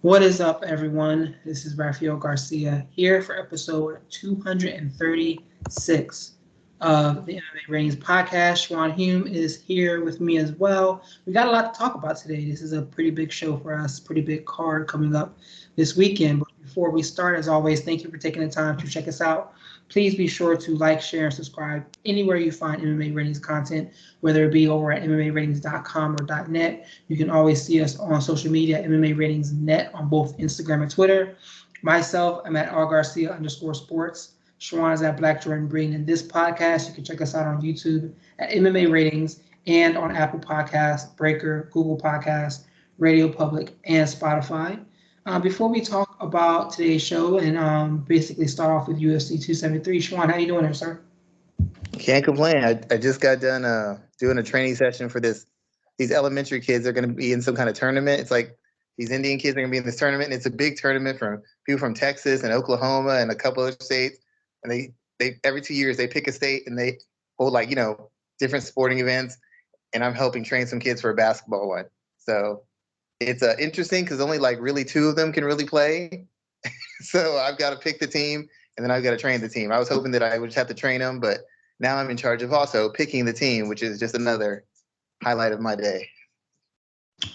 What is up, everyone? This is Raphael Garcia here for episode 236 of the MMA Ratings podcast. Schwan Hume is here with me as well. We got a lot to talk about today. This is a pretty big show for us, pretty big card coming up this weekend. But before we start, as always, thank you for taking the time to check us out. Please be sure to like, share, and subscribe anywhere you find MMA Ratings content, whether it be over at MMAratings.com or .net. You can always see us on social media, MMA Ratings Net on both Instagram and Twitter. Myself, I'm at rgarcia_sports. Schwan is at Black Jordan Breen. And this podcast, you can check us out on YouTube at MMA Ratings and on Apple Podcasts, Breaker, Google Podcasts, Radio Public, and Spotify. Before we talk about today's show and basically start off with UFC 273, Schwan, how you doing there, sir? Can't complain. I just got done doing a training session for these elementary kids. They're going to be in some kind of tournament. It's like these Indian kids are going to be in this tournament. And it's a big tournament from people from Texas and Oklahoma and a couple other states. And they every 2 years they pick a state and they hold different sporting events. And I'm helping train some kids for a basketball one. So it's interesting because only really two of them can really play. So I've got to pick the team and then I've got to train the team. I was hoping that I would just have to train them, but now I'm in charge of also picking the team, which is just another highlight of my day.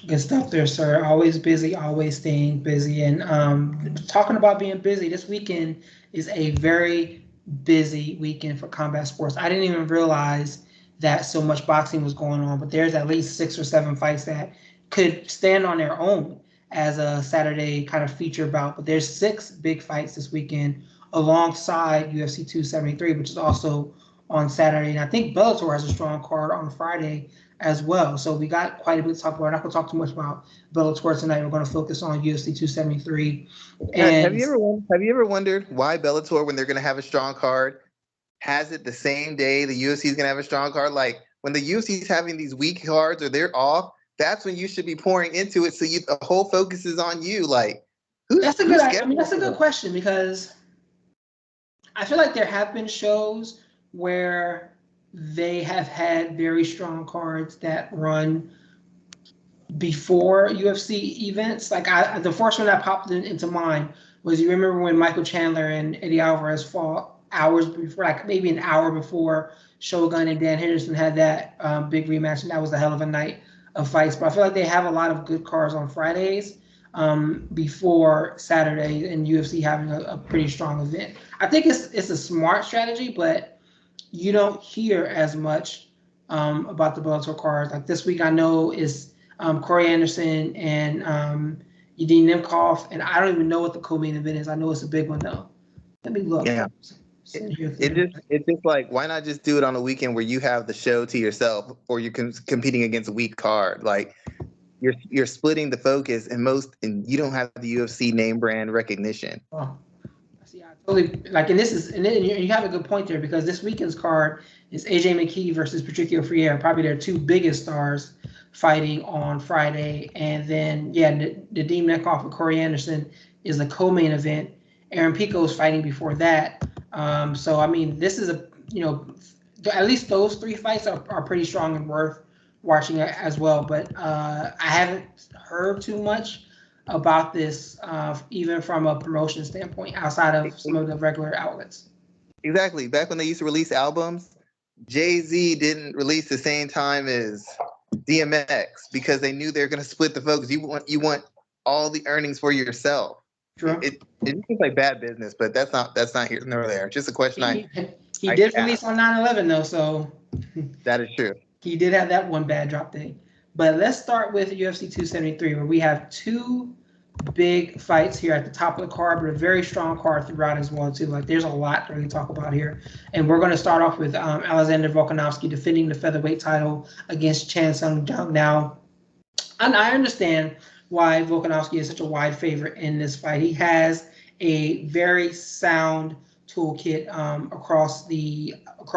Good stuff there, sir. Always busy, always staying busy. And talking about being busy, this weekend is a very busy weekend for combat sports. I didn't even realize that so much boxing was going on, but there's at least 6 or 7 fights that could stand on their own as a Saturday kind of feature bout. But there's 6 big fights this weekend alongside UFC 273, which is also on Saturday. And I think Bellator has a strong card on Friday as well. So we got quite a bit to talk about. We're not going to talk too much about Bellator tonight. We're going to focus on UFC 273. And have you ever wondered why Bellator, when they're going to have a strong card, has it the same day the UFC is going to have a strong card? Like when the UFC is having these weak cards or they're off, that's when you should be pouring into it. So the whole focus is on you. Like that's a good question, because I feel like there have been shows where they have had very strong cards that run before UFC events. Like the first one that popped into mind was, you remember when Michael Chandler and Eddie Alvarez fought hours before, like maybe an hour before Shogun and Dan Henderson had that big rematch, and that was a hell of a night of fights. But I feel like they have a lot of good cards on Fridays before Saturday, and UFC having a pretty strong event. I think it's a smart strategy, but you don't hear as much about the Bellator cards. Like this week, I know is Corey Anderson and Yadin Nemkov, and I don't even know what the co-main event is. I know it's a big one though. Let me look. Yeah. It's just like, why not just do it on a weekend where you have the show to yourself, or you're competing against a weak card? Like you're splitting the focus, and you don't have the UFC name brand recognition. Oh. See, I totally like, and then you have a good point there, because this weekend's card is AJ McKee versus Patricio Freire, probably their 2 biggest stars fighting on Friday, and then Nadim Nemkov and Corey Anderson is the co-main event. Aaron Pico's fighting before that. So I mean, this is at least those 3 fights are pretty strong and worth watching as well. But I haven't heard too much about this, even from a promotion standpoint, outside of some of the regular outlets. Exactly. Back when they used to release albums, Jay-Z didn't release the same time as DMX because they knew they were going to split the focus. You want all the earnings for yourself. True. It seems like bad business, but that's not here nor there. Just a question. He did release on 9/11 though, so that is true. He did have that one bad drop thing. But let's start with UFC 273, where we have 2 big fights here at the top of the card, but a very strong card throughout as well too. Like there's a lot to really talk about here, and we're going to start off with Alexander Volkanovski defending the featherweight title against Chan Sung Jung. Now, and I understand why Volkanovski is such a wide favorite in this fight. He has a very sound toolkit across the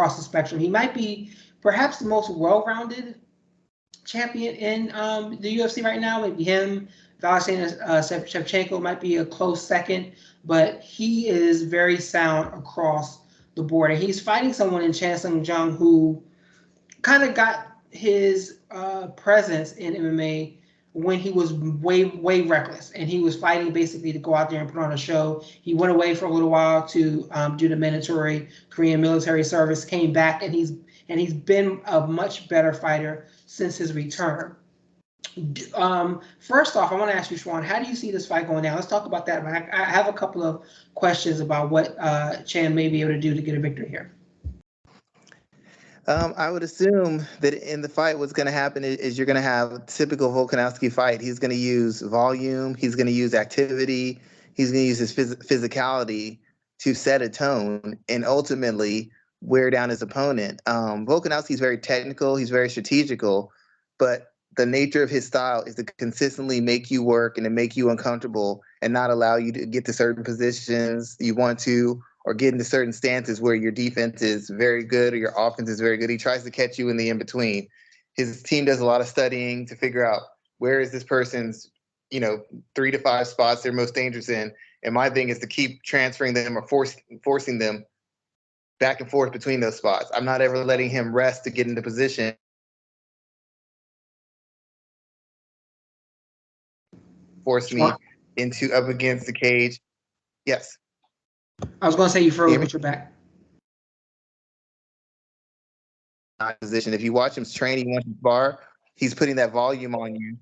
spectrum. He might be perhaps the most well-rounded champion in the UFC right now. Maybe him, Alexander Shevchenko might be a close second, but he is very sound across the board. And he's fighting someone in Chan Sung Jung who kind of got his presence in MMA when he was way reckless and he was fighting basically to go out there and put on a show. He went away for a little while to do the mandatory Korean military service, came back, and he's been a much better fighter since his return. First off, I want to ask you, Schwan, how do you see this fight going down? Let's talk about that. I have a couple of questions about what Chan may be able to do to get a victory here. I would assume that in the fight, what's going to happen is you're going to have a typical Volkanovski fight. He's going to use volume. He's going to use activity. He's going to use his physicality to set a tone and ultimately wear down his opponent. Volkanovski is very technical. He's very strategical, but the nature of his style is to consistently make you work and to make you uncomfortable and not allow you to get to certain positions you want to, or get into certain stances where your defense is very good or your offense is very good. He tries to catch you in the in-between. His team does a lot of studying to figure out where is this person's, 3 to 5 spots they're most dangerous in. And my thing is to keep transferring them or forcing them back and forth between those spots. I'm not ever letting him rest to get into position. Force me into up against the cage. Yes. I was going to say you froze, but you're back. Position. If you watch him train, he wants to bar, he's putting that volume on you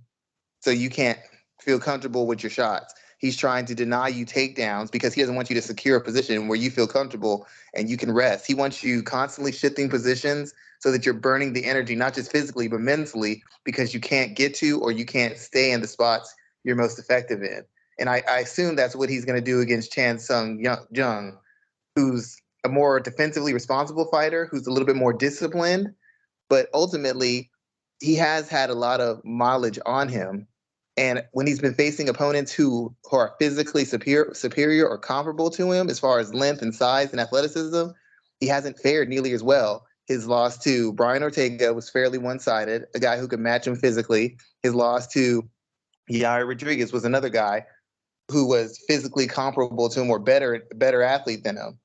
so you can't feel comfortable with your shots. He's trying to deny you takedowns because he doesn't want you to secure a position where you feel comfortable and you can rest. He wants you constantly shifting positions so that you're burning the energy, not just physically, but mentally, because you can't get to or you can't stay in the spots you're most effective in. And I assume that's what he's going to do against Chan Sung Jung, who's a more defensively responsible fighter, who's a little bit more disciplined, but ultimately he has had a lot of mileage on him. And when he's been facing opponents who are physically superior or comparable to him as far as length and size and athleticism, he hasn't fared nearly as well. His loss to Brian Ortega was fairly one-sided, a guy who could match him physically. His loss to Yair Rodriguez was another guy who was physically comparable to him or better athlete than him.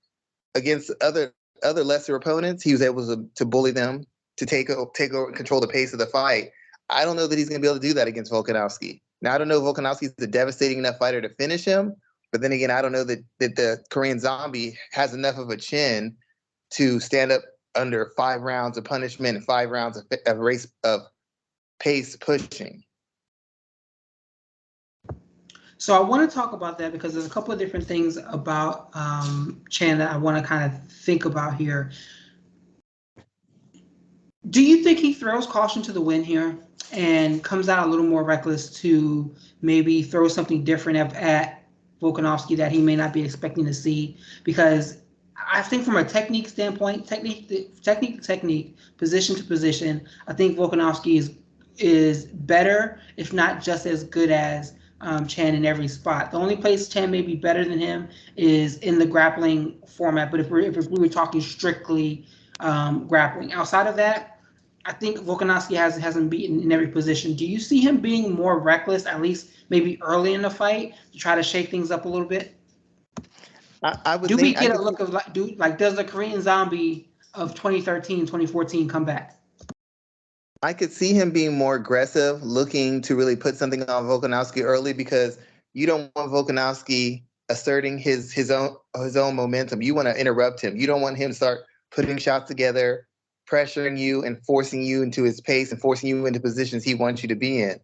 Against other lesser opponents, he was able to bully them, to take over and control the pace of the fight. I don't know that he's going to be able to do that against Volkanovski. Now, I don't know if Volkanovski is a devastating enough fighter to finish him, but then again, I don't know that the Korean Zombie has enough of a chin to stand up under 5 rounds of punishment and 5 rounds of pace pushing. So I want to talk about that because there's a couple of different things about Chan that I want to kind of think about here. Do you think he throws caution to the wind here and comes out a little more reckless to maybe throw something different at Volkanovski that he may not be expecting to see? Because I think from a technique standpoint, technique to technique, position to position, I think Volkanovski is better, if not just as good as Chan in every spot. The only place Chan may be better than him is in the grappling format. But if we were talking strictly grappling, outside of that, I think Volkanovski hasn't beaten in every position. Do you see him being more reckless, at least maybe early in the fight, to try to shake things up a little bit? I would. Do we get a look of does the Korean Zombie of 2013, 2014 come back? I could see him being more aggressive, looking to really put something on Volkanovski early, because you don't want Volkanovski asserting his own momentum. You want to interrupt him. You don't want him to start putting shots together, pressuring you and forcing you into his pace and forcing you into positions he wants you to be in.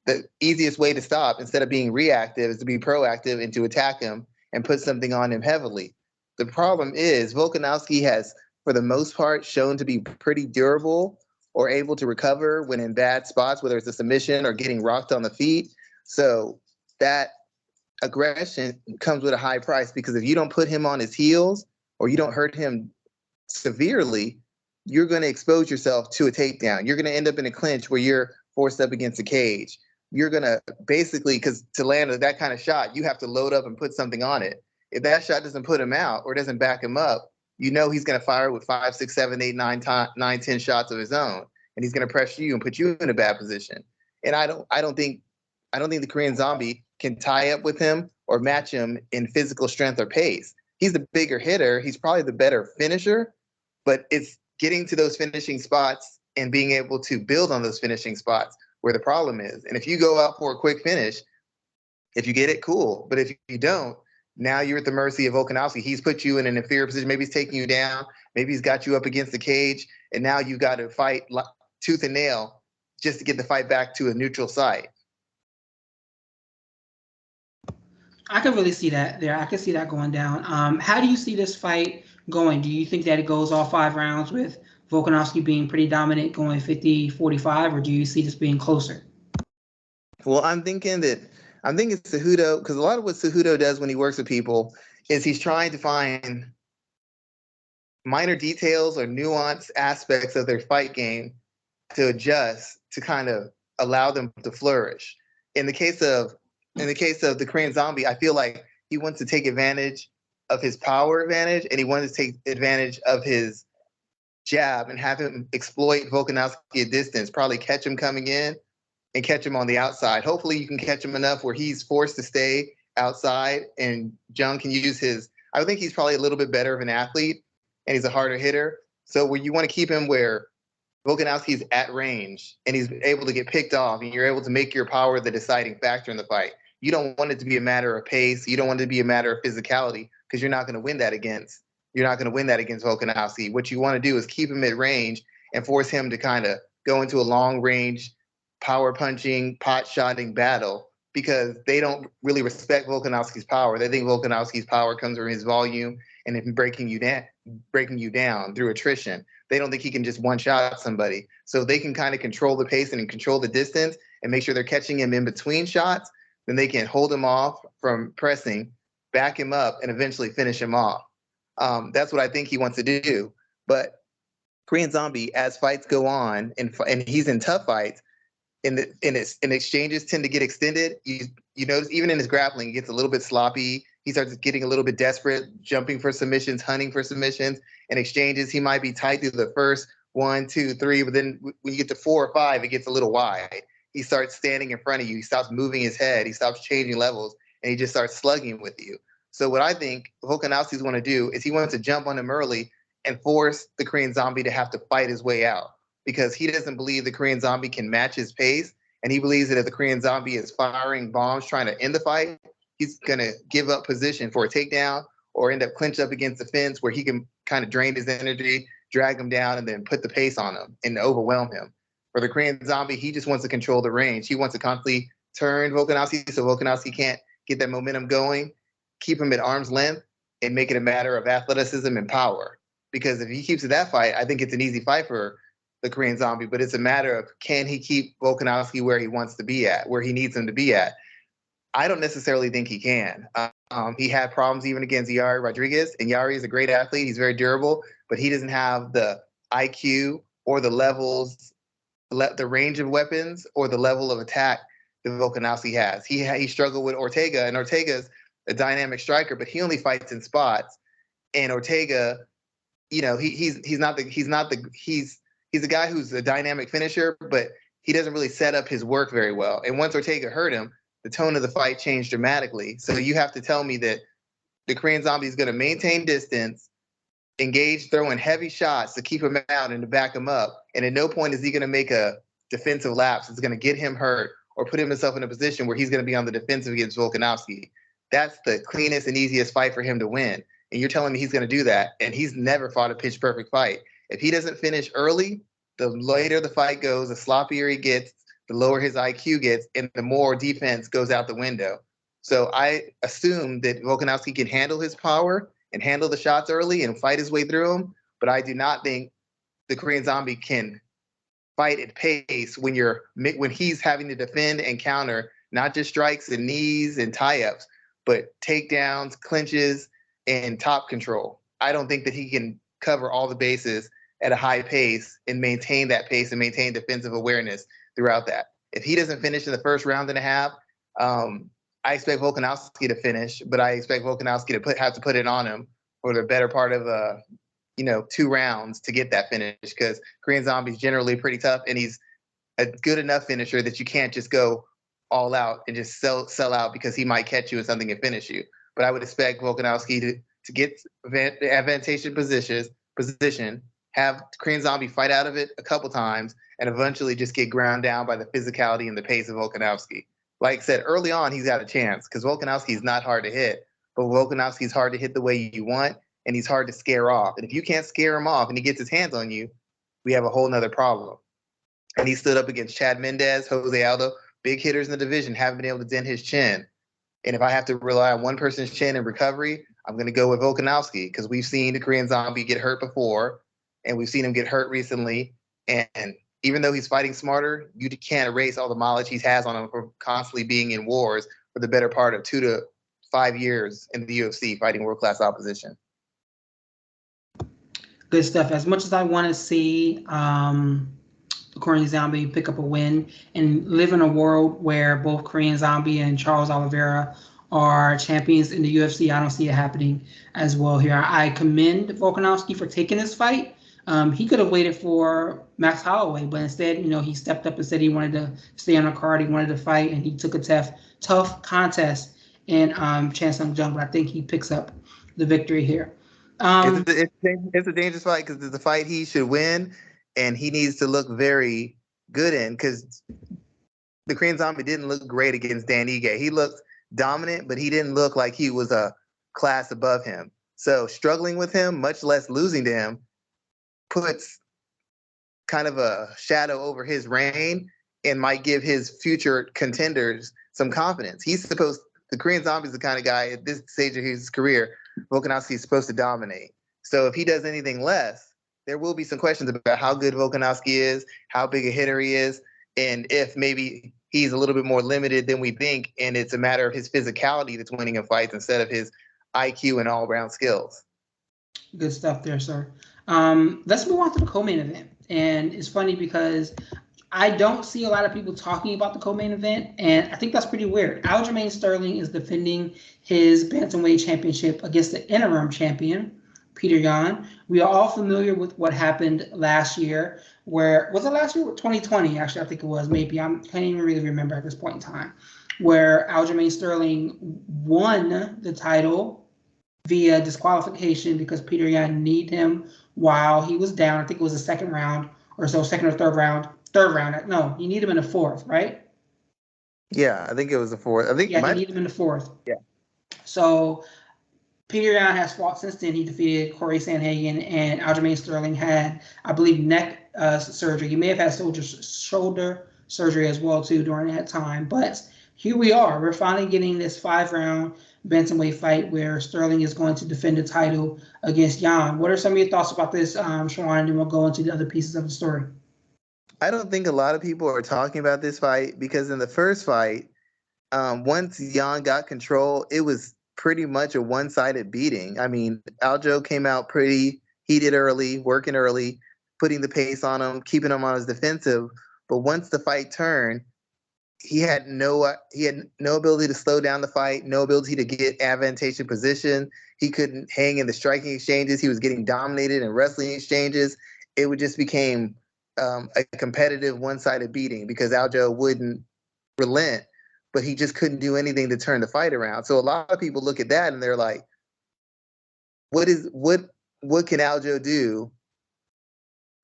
The easiest way to stop, instead of being reactive, is to be proactive and to attack him and put something on him heavily. The problem is Volkanovski has, for the most part, shown to be pretty durable or able to recover when in bad spots, whether it's a submission or getting rocked on the feet. So that aggression comes with a high price, because if you don't put him on his heels or you don't hurt him severely, you're going to expose yourself to a takedown. You're going to end up in a clinch where you're forced up against a cage. You're going to basically, because to land that kind of shot, you have to load up and put something on it. If that shot doesn't put him out or doesn't back him up, you know he's going to fire with 5, 6, 7, 8, 9, 10 shots of his own, and he's going to pressure you and put you in a bad position. And I don't think the Korean Zombie can tie up with him or match him in physical strength or pace. He's the bigger hitter. He's probably the better finisher, but it's getting to those finishing spots and being able to build on those finishing spots where the problem is. And if you go out for a quick finish, if you get it, cool. But if you don't, now you're at the mercy of Volkanovski. He's put you in an inferior position. Maybe he's taking you down. Maybe he's got you up against the cage. And now you've got to fight tooth and nail just to get the fight back to a neutral site. I can really see that there. I can see that going down. How do you see this fight going? Do you think that it goes all 5 rounds with Volkanovski being pretty dominant, going 50-45, or do you see this being closer? Well, I'm thinking Cejudo, because a lot of what Cejudo does when he works with people is he's trying to find minor details or nuanced aspects of their fight game to adjust to kind of allow them to flourish. In the case of the Korean Zombie, I feel like he wants to take advantage of his power advantage, and he wants to take advantage of his jab and have him exploit Volkanovski at distance, probably catch him coming in and catch him on the outside. Hopefully you can catch him enough where he's forced to stay outside and Jung can use his, I think he's probably a little bit better of an athlete and he's a harder hitter. So where you want to keep him where Volkanovski's at range and he's able to get picked off and you're able to make your power the deciding factor in the fight. You don't want it to be a matter of pace. You don't want it to be a matter of physicality because you're not going to win that against Volkanovski. What you want to do is keep him at range and force him to kind of go into a long range power punching, pot shotting battle because they don't really respect Volkanovski's power. They think Volkanovski's power comes from his volume and him breaking you down through attrition. They don't think he can just one-shot somebody. So they can kind of control the pace and control the distance and make sure they're catching him in between shots. Then they can hold him off from pressing, back him up, and eventually finish him off. That's what I think he wants to do. But Korean Zombie, as fights go on, and he's in tough fights, and exchanges tend to get extended. You notice even in his grappling, he gets a little bit sloppy. He starts getting a little bit desperate, jumping for submissions, hunting for submissions. In exchanges, he might be tight through the first 1, 2, 3, but then when you get to 4 or 5, it gets a little wide. He starts standing in front of you. He stops moving his head. He stops changing levels, and he just starts slugging with you. So what I think Volkanovski's want to do is he wants to jump on him early and force the Korean Zombie to have to fight his way out because he doesn't believe the Korean Zombie can match his pace. And he believes that if the Korean Zombie is firing bombs trying to end the fight, he's going to give up position for a takedown or end up clinched up against the fence where he can kind of drain his energy, drag him down, and then put the pace on him and overwhelm him. For the Korean Zombie, he just wants to control the range. He wants to constantly turn Volkanovski so Volkanovski can't get that momentum going, keep him at arm's length, and make it a matter of athleticism and power. Because if he keeps it that fight, I think it's an easy fight for the Korean Zombie, but it's a matter of can he keep Volkanovski where he wants to be at, where he needs him to be at. I don't necessarily think he can. He had problems even against Yair Rodriguez, and Yair is a great athlete. He's very durable, but he doesn't have the IQ or the levels, the range of weapons or the level of attack that Volkanovski has. He struggled with Ortega, and Ortega's a dynamic striker, but he only fights in spots. And Ortega, you know, he's a guy who's a dynamic finisher, but he doesn't really set up his work very well. And once Ortega hurt him, the tone of the fight changed dramatically. So you have to tell me that the Korean Zombie is going to maintain distance, engage, throwing heavy shots to keep him out and to back him up. And at no point is he going to make a defensive lapse. It's going to get him hurt or put himself in a position where he's going to be on the defensive against Volkanovski. That's the cleanest and easiest fight for him to win. And you're telling me he's going to do that, and he's never fought a pitch perfect fight. If he doesn't finish early, the later the fight goes, the sloppier he gets, the lower his IQ gets, and the more defense goes out the window. So I assume that Volkanovski can handle his power and handle the shots early and fight his way through them, but I do not think the Korean Zombie can fight at pace when he's having to defend and counter not just strikes and knees and tie-ups, but takedowns, clinches, and top control. I don't think that he can cover all the bases at a high pace and maintain that pace and maintain defensive awareness throughout that. If he doesn't finish in the first round and a half, I expect Volkanovski to finish, but I expect Volkanovski to have to put it on him for the better part of 2 rounds to get that finish because Korean Zombie's generally pretty tough and he's a good enough finisher that you can't just go all out and just sell out because he might catch you in something and finish you. But I would expect Volkanovski to get advantageous position, have Korean Zombie fight out of it a couple times, and eventually just get ground down by the physicality and the pace of Volkanovski. Like I said, early on, he's got a chance because Volkanovski is not hard to hit, but Volkanovski is hard to hit the way you want, and he's hard to scare off. And if you can't scare him off and he gets his hands on you, we have a whole nother problem. And he stood up against Chad Mendez, Jose Aldo, big hitters in the division, haven't been able to dent his chin. And if I have to rely on one person's chin in recovery, I'm going to go with Volkanovski because we've seen the Korean Zombie get hurt before, and we've seen him get hurt recently. And even though he's fighting smarter, you can't erase all the mileage he has on him for constantly being in wars for the better part of 2 to 5 years in the UFC fighting world-class opposition. Good stuff. As much as I want to see the Korean Zombie pick up a win and live in a world where both Korean Zombie and Charles Oliveira are champions in the UFC, I don't see it happening as well here. I commend Volkanovski for taking this fight. He could have waited for Max Holloway, but instead, he stepped up and said he wanted to stay on the card. He wanted to fight, and he took a tough contest in Chan Sung Jung. But I think he picks up the victory here. It's a dangerous fight because it's a fight he should win, and he needs to look very good in because the Korean Zombie didn't look great against Dan Ige. He looked dominant, but he didn't look like he was a class above him. So struggling with him, much less losing to him, puts kind of a shadow over his reign and might give his future contenders some confidence. The Korean Zombie is the kind of guy at this stage of his career, Volkanovski is supposed to dominate. So if he does anything less, there will be some questions about how good Volkanovski is, how big a hitter he is, and if maybe he's a little bit more limited than we think, and it's a matter of his physicality that's winning in fights instead of his IQ and all-around skills. Good stuff there, sir. Let's move on to the co-main event. And it's funny because I don't see a lot of people talking about the co-main event, and I think that's pretty weird. Aljamain Sterling is defending his bantamweight championship against the interim champion, Peter Yan. We are all familiar with what happened last year, was it last year? 2020, actually, I think it was, maybe. I can't even really remember at this point in time, where Aljamain Sterling won the title via disqualification because Peter Yan kneed him while he was down. I think it was the second round or so, second or third round. No, he needed him in the fourth, right? Yeah, I think it was the fourth. He needed him in the fourth. Yeah. So Peter Yan has fought since then. He defeated Corey Sandhagen, and Aljamain Sterling had, I believe, neck surgery. He may have had shoulder surgery as well, too, during that time. But here we are. We're finally getting this 5-round bantamweight fight where Sterling is going to defend the title against Yan. What are some of your thoughts about this, Schwan? And then we'll go into the other pieces of the story. I don't think a lot of people are talking about this fight because in the first fight, once Yan got control, it was pretty much a one-sided beating. I mean, Aljo came out pretty heated early, working early, putting the pace on him, keeping him on his defensive. But once the fight turned, he had no ability to slow down the fight, no ability to get advantageous position. He couldn't hang in the striking exchanges. He was getting dominated in wrestling exchanges. It would just became a competitive one-sided beating because Aljo wouldn't relent, but he just couldn't do anything to turn the fight around. So a lot of people look at that and they're like, what can Aljo do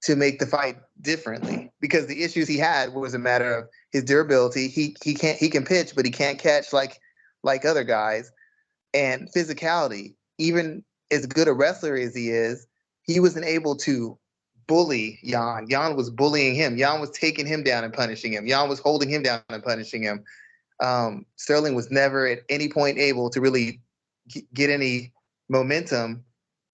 to make the fight differently? Because the issues he had was a matter of his durability. He can pitch, but he can't catch like other guys. And physicality, even as good a wrestler as he is, he wasn't able to bully Yan. Yan was bullying him. Yan was taking him down and punishing him. Yan was holding him down and punishing him. Sterling was never at any point able to really get any momentum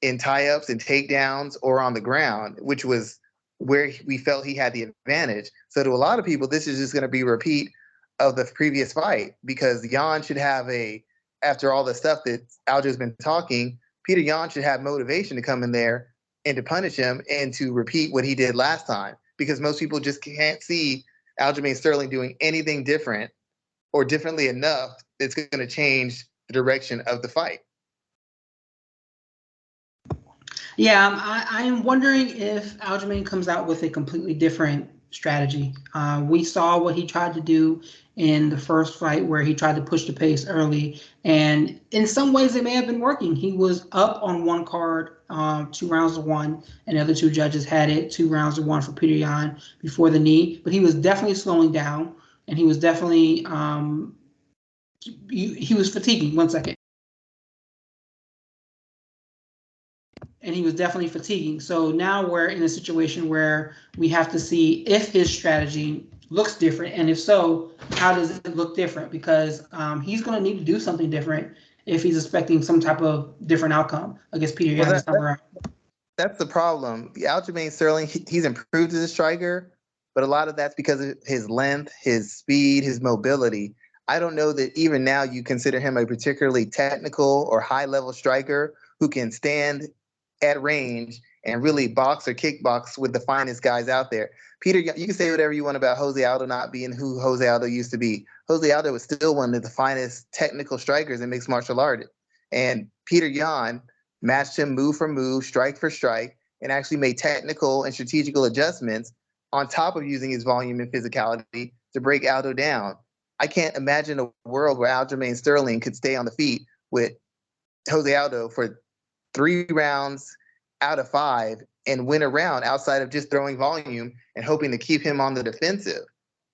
in tie-ups and takedowns or on the ground, which was where we felt he had the advantage. So to a lot of people, this is just going to be a repeat of the previous fight because Yan should have after all the stuff that Aljo's been talking, Peter Yan should have motivation to come in there and to punish him and to repeat what he did last time because most people just can't see Aljamain Sterling doing anything different or differently enough that's going to change the direction of the fight. Yeah, I am wondering if Aljamain comes out with a completely different strategy. We saw what he tried to do in the first fight where he tried to push the pace early. And in some ways, it may have been working. He was up on one card, 2 rounds to 1, and the other two judges had it 2 rounds to 1 for Peter Yan before the knee. But he was definitely slowing down, and he was definitely he was fatiguing. 1 second. And he was definitely fatiguing. So now we're in a situation where we have to see if his strategy looks different, and if so, how does it look different? Because he's going to need to do something different if he's expecting some type of different outcome against Peter Yan this time around. That's the problem. Aljamain Sterling, he's improved as a striker, but a lot of that's because of his length, his speed, his mobility. I don't know that even now you consider him a particularly technical or high-level striker who can stand at range and really box or kickbox with the finest guys out there. Peter, you can say whatever you want about Jose Aldo not being who Jose Aldo used to be. Jose Aldo was still one of the finest technical strikers in mixed martial art. And Peter Yan matched him move for move, strike for strike, and actually made technical and strategical adjustments on top of using his volume and physicality to break Aldo down. I can't imagine a world where Aljamain Sterling could stay on the feet with Jose Aldo for 3 rounds out of 5 and win a round outside of just throwing volume and hoping to keep him on the defensive.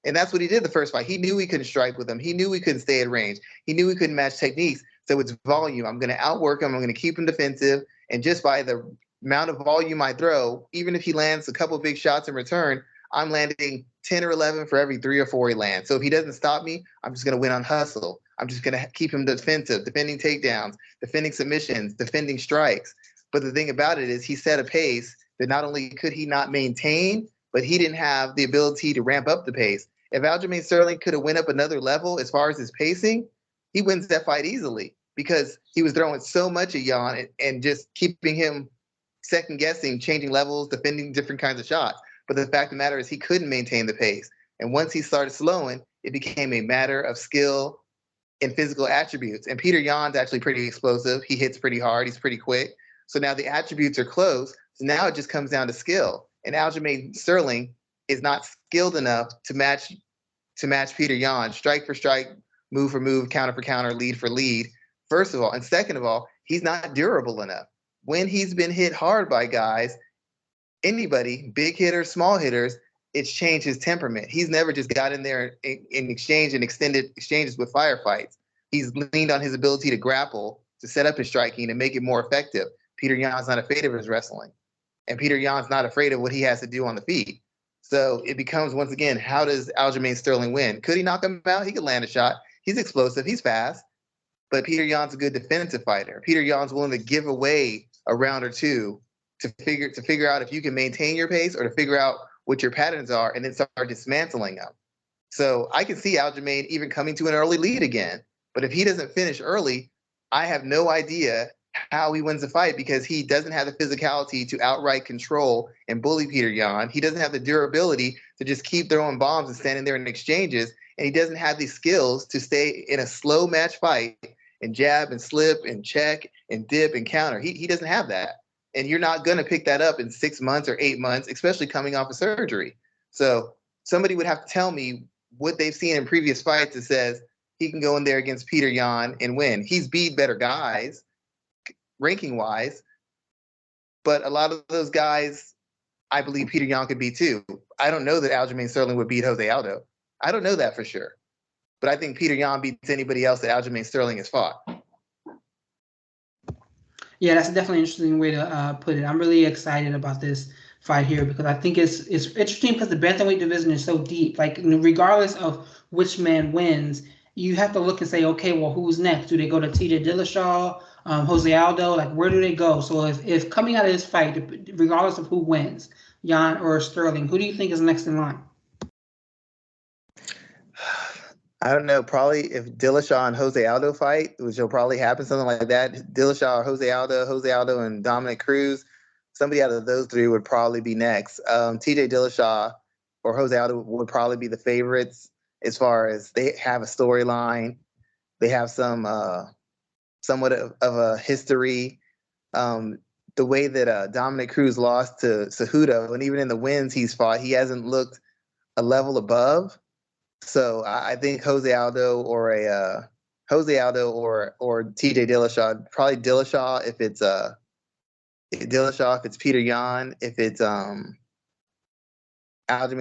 And that's what he did the first fight. He knew he couldn't strike with him. He knew he couldn't stay at range. He knew he couldn't match techniques. So it's volume. I'm going to outwork him. I'm going to keep him defensive. And just by the amount of volume I throw, even if he lands a couple big shots in return, I'm landing 10 or 11 for every 3 or 4 he lands. So if he doesn't stop me, I'm just going to win on hustle. I'm just going to keep him defensive, defending takedowns, defending submissions, defending strikes. But the thing about it is he set a pace that not only could he not maintain, but he didn't have the ability to ramp up the pace. If Aljamain Sterling could have went up another level as far as his pacing, he wins that fight easily because he was throwing so much at Yan and just keeping him second guessing, changing levels, defending different kinds of shots. But the fact of the matter is he couldn't maintain the pace. And once he started slowing, it became a matter of skill and physical attributes. And Peter Yan's actually pretty explosive. He hits pretty hard. He's pretty quick. So now the attributes are close. So now it just comes down to skill. And Aljamain Sterling is not skilled enough to match Peter Yan, strike for strike, move for move, counter for counter, lead for lead, first of all. And second of all, he's not durable enough. When he's been hit hard by guys, anybody, big hitters, small hitters, it's changed his temperament. He's never just got in there in exchange and extended exchanges with firefights. He's leaned on his ability to grapple, to set up his striking, and make it more effective. Peter Yan's not afraid of his wrestling. And Peter Yan's not afraid of what he has to do on the feet. So it becomes, once again, how does Aljamain Sterling win? Could he knock him out? He could land a shot. He's explosive. He's fast. But Peter Yan's a good defensive fighter. Peter Yan's willing to give away a round or two to figure out if you can maintain your pace or to figure out what your patterns are and then start dismantling them. So I can see Aljamain even coming to an early lead again. But if he doesn't finish early, I have no idea how he wins the fight because he doesn't have the physicality to outright control and bully Peter Yan. He doesn't have the durability to just keep throwing bombs and standing there in exchanges. And he doesn't have the skills to stay in a slow match fight and jab and slip and check and dip and counter. He doesn't have that. And you're not going to pick that up in 6 months or 8 months, especially coming off of surgery. So somebody would have to tell me what they've seen in previous fights that says he can go in there against Peter Yan and win. He's beat better guys, ranking-wise, but a lot of those guys, I believe Peter Yan could beat too. I don't know that Aljamain Sterling would beat Jose Aldo. I don't know that for sure. But I think Peter Yan beats anybody else that Aljamain Sterling has fought. Yeah, that's definitely an interesting way to put it. I'm really excited about this fight here because I think it's interesting because the bantamweight division is so deep. Like, regardless of which man wins, you have to look and say, okay, well, who's next? Do they go to TJ Dillashaw, Jose Aldo? Like, where do they go? So if coming out of this fight, regardless of who wins, Yan or Sterling, who do you think is next in line? I don't know. Probably if Dillashaw and Jose Aldo fight, which will probably happen, something like that. Dillashaw or Jose Aldo and Dominic Cruz, somebody out of those 3 would probably be next. TJ Dillashaw or Jose Aldo would probably be the favorites as far as they have a storyline. They have some somewhat of a history. The way that Dominic Cruz lost to Cejudo, and even in the wins he's fought, he hasn't looked a level above. So I think Jose Aldo or TJ Dillashaw. Probably Dillashaw if it's Peter Yan. If it's Aljamain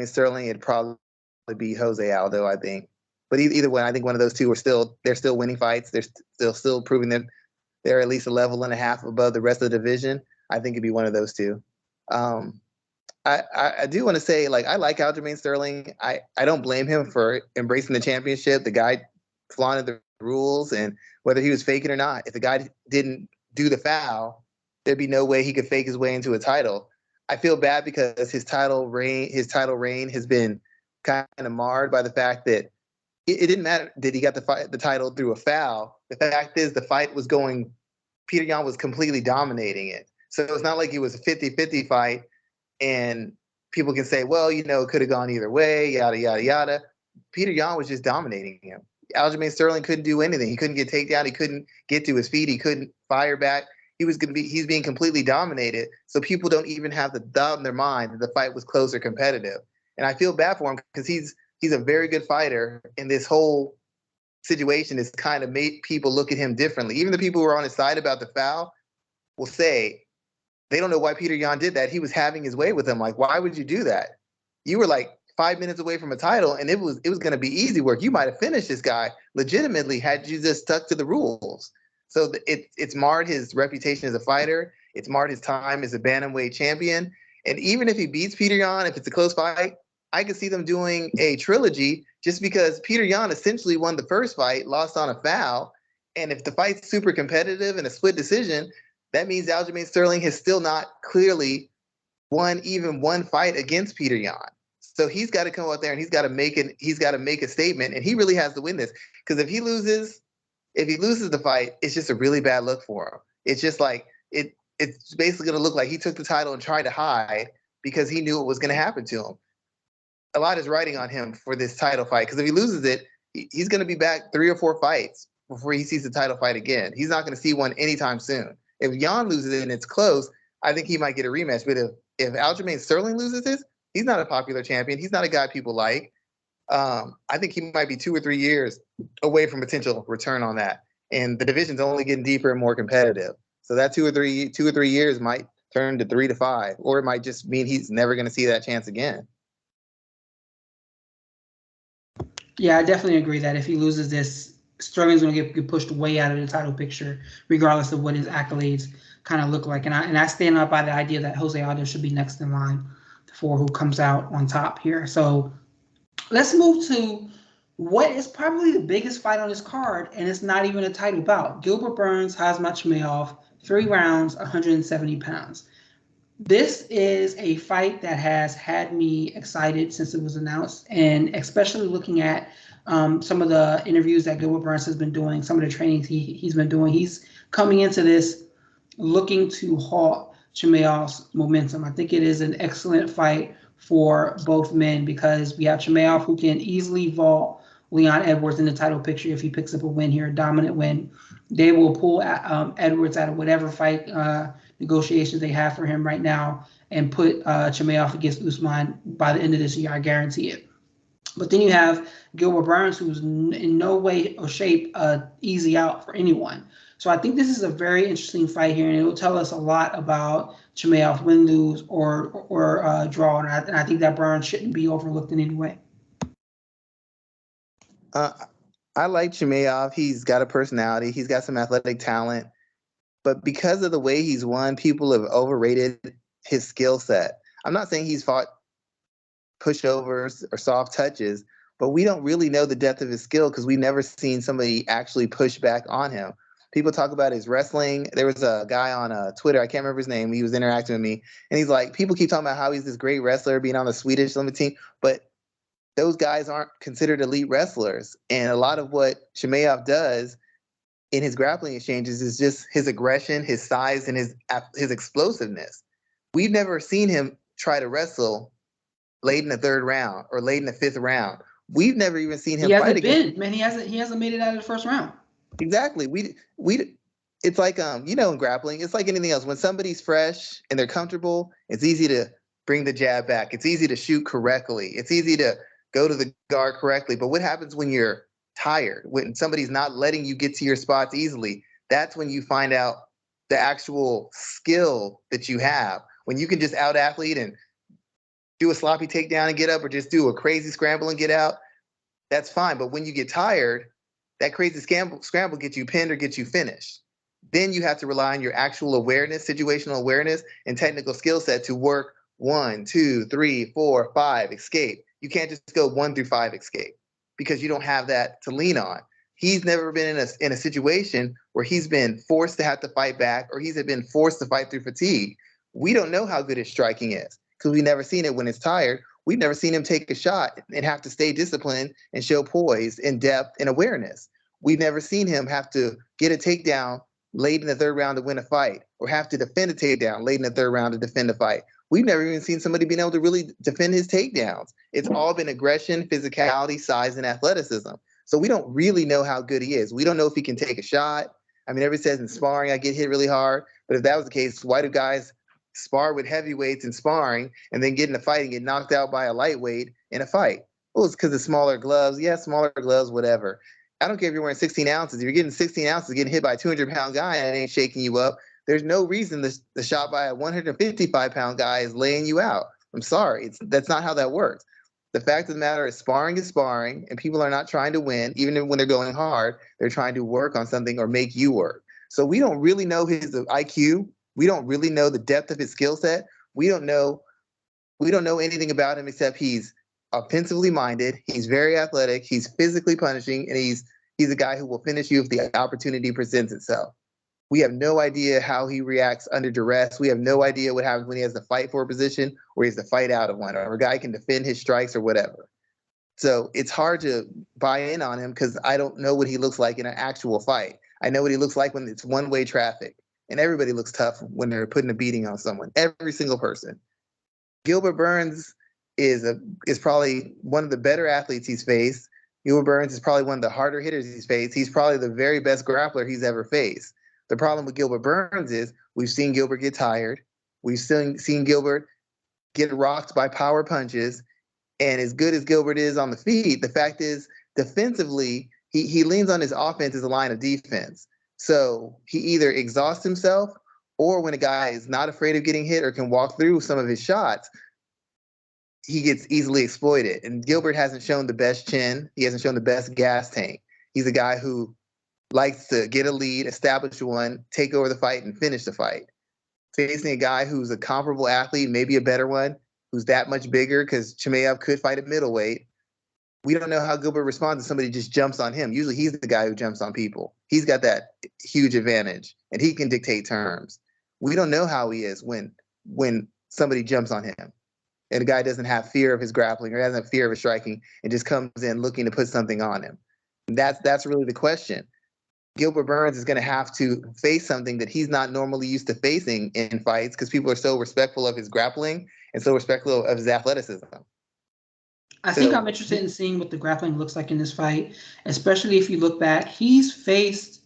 Sterling, it'd probably be Jose Aldo, I think. But either way, I think one of those two they're still winning fights. They're still proving that they're at least a level and a half above the rest of the division. I think it'd be one of those two. I do want to say, like, I like Aljamain Sterling. I don't blame him for embracing the championship. The guy flaunted the rules, and whether he was faking or not, if the guy didn't do the foul, there'd be no way he could fake his way into a title. I feel bad because his title reign has been kind of marred by the fact that it didn't matter that he got the title through a foul. The fact is the fight was going, Peter Yan was completely dominating it. So it's not like it was a 50-50 fight and people can say, well, it could have gone either way, yada, yada, yada. Peter Yan was just dominating him. Aljamain Sterling couldn't do anything. He couldn't get takedown. He couldn't get to his feet. He couldn't fire back. He's being completely dominated. So people don't even have the doubt in their mind that the fight was close or competitive. And I feel bad for him because he's a very good fighter. And this whole situation has kind of made people look at him differently. Even the people who are on his side about the foul will say they don't know why Peter Yan did that. He was having his way with him. Like, why would you do that? You were like 5 minutes away from a title, and it was going to be easy work. You might have finished this guy legitimately had you just stuck to the rules. So it's marred his reputation as a fighter. It's marred his time as a bantamweight champion. And even if he beats Peter Yan, if it's a close fight, I could see them doing a trilogy just because Peter Yan essentially won the first fight, lost on a foul. And if the fight's super competitive and a split decision, that means Aljamain Sterling has still not clearly won even one fight against Peter Yan. So he's got to come out there and he's got to make a statement, and he really has to win this. Because if he loses the fight, it's just a really bad look for him. It's just like it's basically going to look like he took the title and tried to hide because he knew it was going to happen to him. A lot is riding on him for this title fight, because if he loses it, he's going to be back 3 or 4 fights before he sees the title fight again. He's not going to see one anytime soon. If Yan loses it and it's close, I think he might get a rematch. But if Aljamain Sterling loses this, he's not a popular champion. He's not a guy people like. I think he might be 2 or 3 years away from potential return on that. And the division's only getting deeper and more competitive. So that 2 or 3 years might turn to 3 to 5, or it might just mean he's never going to see that chance again. Yeah, I definitely agree that if he loses this, Sterling's going to get pushed way out of the title picture, regardless of what his accolades kind of look like. And I stand up by the idea that Jose Aldo should be next in line for who comes out on top here. So let's move to what is probably the biggest fight on this card, and it's not even a title bout. Gilbert Burns, Khamzat Chimaev, 3 rounds, 170 pounds. This is a fight that has had me excited since it was announced, and especially looking at some of the interviews that Gilbert Burns has been doing, some of the trainings he's been doing. He's coming into this looking to halt Chimaev's momentum. I think it is an excellent fight for both men because we have Chimaev who can easily vault Leon Edwards in the title picture if he picks up a win here, a dominant win. They will pull Edwards out of whatever fight negotiations they have for him right now and put Chimaev against Usman by the end of this year. I guarantee it. But then you have Gilbert Burns, who's in no way or shape easy out for anyone. So I think this is a very interesting fight here, and it will tell us a lot about Chimaev win, lose, or draw. And I think that Burns shouldn't be overlooked in any way. I like Chimaev. He's got a personality. He's got some athletic talent. But because of the way he's won, people have overrated his skill set. I'm not saying he's fought pushovers or soft touches, but we don't really know the depth of his skill because we've never seen somebody actually push back on him. People talk about his wrestling. There was a guy on Twitter, I can't remember his name. He was interacting with me, and he's like, people keep talking about how he's this great wrestler being on the Swedish Olympic team, but those guys aren't considered elite wrestlers. And a lot of what Chimaev does in his grappling exchanges is just his aggression, his size, and his explosiveness. We've never seen him try to wrestle late in the 3rd round or late in the 5th round. We've never even seen him fight against. Man, he hasn't made it out of the 1st round. Exactly. It's like in grappling, it's like anything else. When somebody's fresh and they're comfortable, it's easy to bring the jab back. It's easy to shoot correctly. It's easy to go to the guard correctly. But what happens when you're tired, when somebody's not letting you get to your spots easily? That's when you find out the actual skill that you have. When you can just out athlete and do a sloppy takedown and get up, or just do a crazy scramble and get out, that's fine. But when you get tired, that crazy scramble gets you pinned or gets you finished. Then you have to rely on your actual awareness, situational awareness, and technical skill set to work 1, 2, 3, 4, 5, escape. You can't just go 1 through 5 escape because you don't have that to lean on. He's never been in a situation where he's been forced to have to fight back, or he's been forced to fight through fatigue. We don't know how good his striking is because we've never seen it when it's tired. We've never seen him take a shot and have to stay disciplined and show poise and depth and awareness. We've never seen him have to get a takedown late in the third round to win a fight, or have to defend a takedown late in the third round to defend a fight. We've never even seen somebody being able to really defend his takedowns. It's all been aggression, physicality, size, and athleticism. So we don't really know how good he is. We don't know if he can take a shot. I mean, everybody says in sparring, I get hit really hard. But if that was the case, why do guys spar with heavyweights in sparring and then get in a fight and get knocked out by a lightweight in a fight? Well, it's because of smaller gloves. Yeah, smaller gloves, whatever. I don't care if you're wearing 16 ounces. If you're getting 16 ounces, getting hit by a 200-pound guy and it ain't shaking you up, there's no reason the shot by a 155-pound guy is laying you out. I'm sorry. That's not how that works. The fact of the matter is sparring, and people are not trying to win. Even when they're going hard, they're trying to work on something or make you work. So we don't really know his IQ. We don't really know the depth of his skill set. We don't know anything about him except he's offensively minded. He's very athletic. He's physically punishing, and he's a guy who will finish you if the opportunity presents itself. We have no idea how he reacts under duress. We have no idea what happens when he has to fight for a position or he has to fight out of one, or a guy can defend his strikes or whatever. So it's hard to buy in on him because I don't know what he looks like in an actual fight. I know what he looks like when it's one-way traffic, and everybody looks tough when they're putting a beating on someone. Every single person. Gilbert Burns is probably one of the better athletes he's faced. Gilbert Burns is probably one of the harder hitters he's faced. He's probably the very best grappler he's ever faced. The problem with Gilbert Burns is we've seen Gilbert get tired. We've seen Gilbert get rocked by power punches. And as good as Gilbert is on the feet, the fact is defensively, he leans on his offense as a line of defense. So he either exhausts himself, or when a guy is not afraid of getting hit or can walk through some of his shots, he gets easily exploited. And Gilbert hasn't shown the best chin. He hasn't shown the best gas tank. He's a guy who likes to get a lead, establish one, take over the fight, and finish the fight. Facing a guy who's a comparable athlete, maybe a better one, who's that much bigger, because Chimaev could fight at middleweight. We don't know how Gilbert responds if somebody just jumps on him. Usually he's the guy who jumps on people. He's got that huge advantage, and he can dictate terms. We don't know how he is when somebody jumps on him, and a guy doesn't have fear of his grappling or doesn't have fear of his striking and just comes in looking to put something on him. That's really the question. Gilbert Burns is going to have to face something that he's not normally used to facing in fights because people are so respectful of his grappling and so respectful of his athleticism. I think I'm interested in seeing what the grappling looks like in this fight, especially if you look back. He's faced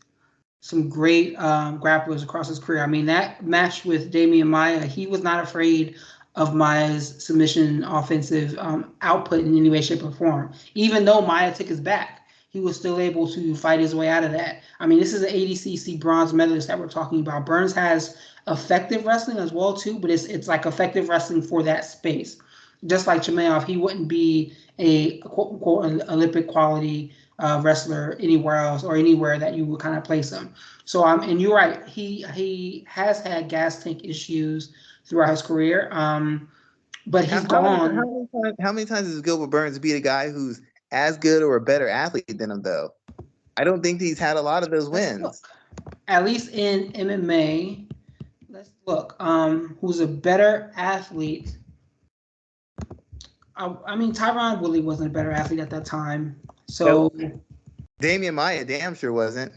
some great grapplers across his career. I mean, that match with Damian Maia, he was not afraid of Maia's submission offensive output in any way, shape, or form. Even though Maia took his back, he was still able to fight his way out of that. I mean, this is an ADCC bronze medalist that we're talking about. Burns has effective wrestling as well, too, but it's like effective wrestling for that space. Just like Chimaev, he wouldn't be a quote-unquote Olympic quality wrestler anywhere else or anywhere that you would kind of place him. So, and you're right, he has had gas tank issues throughout his career, but he's gone. How many times has Gilbert Burns beat a guy who's as good or a better athlete than him, though? I don't think he's had a lot of those wins. At least in MMA, let's look. Who's a better athlete? I mean, Tyron Woodley wasn't a better athlete at that time. So Damian Maia damn sure wasn't.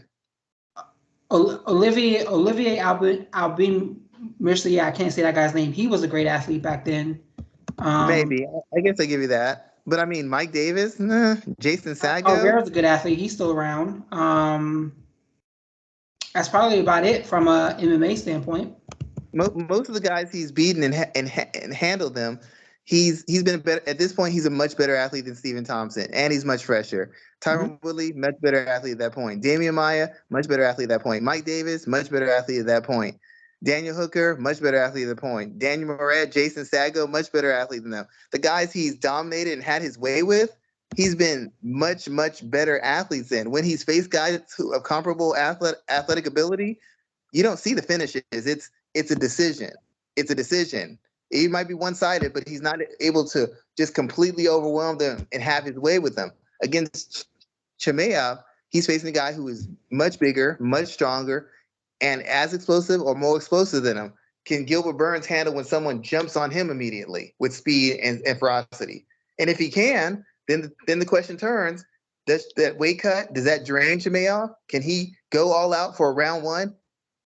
Olivier Albin Mercier, yeah, I can't say that guy's name. He was a great athlete back then. Maybe. I guess I give you that. But I mean, Mike Davis, nah. Jason Sago. Rivera's a good athlete. He's still around. That's probably about it from a MMA standpoint. Most of the guys he's beaten and handled them, he's been better at this point. He's a much better athlete than Stephen Thompson, and he's much fresher. Tyron Woodley, much better athlete at that point. Damian Maia, much better athlete at that point. Mike Davis, much better athlete at that point. Daniel Hooker, much better athlete at that point. Daniel Moret, Jason Sago, much better athlete than them. The guys he's dominated and had his way with, he's been much, much better athletes in. When he's faced guys of comparable athletic ability, you don't see the finishes. It's a decision. It's a decision. He might be one-sided, but he's not able to just completely overwhelm them and have his way with them. Against Chimaev, he's facing a guy who is much bigger, much stronger, and as explosive or more explosive than him. Can Gilbert Burns handle when someone jumps on him immediately with speed and ferocity? And if he can, then the question turns, does that weight cut, does that drain Chimaev? Can he go all out for a round one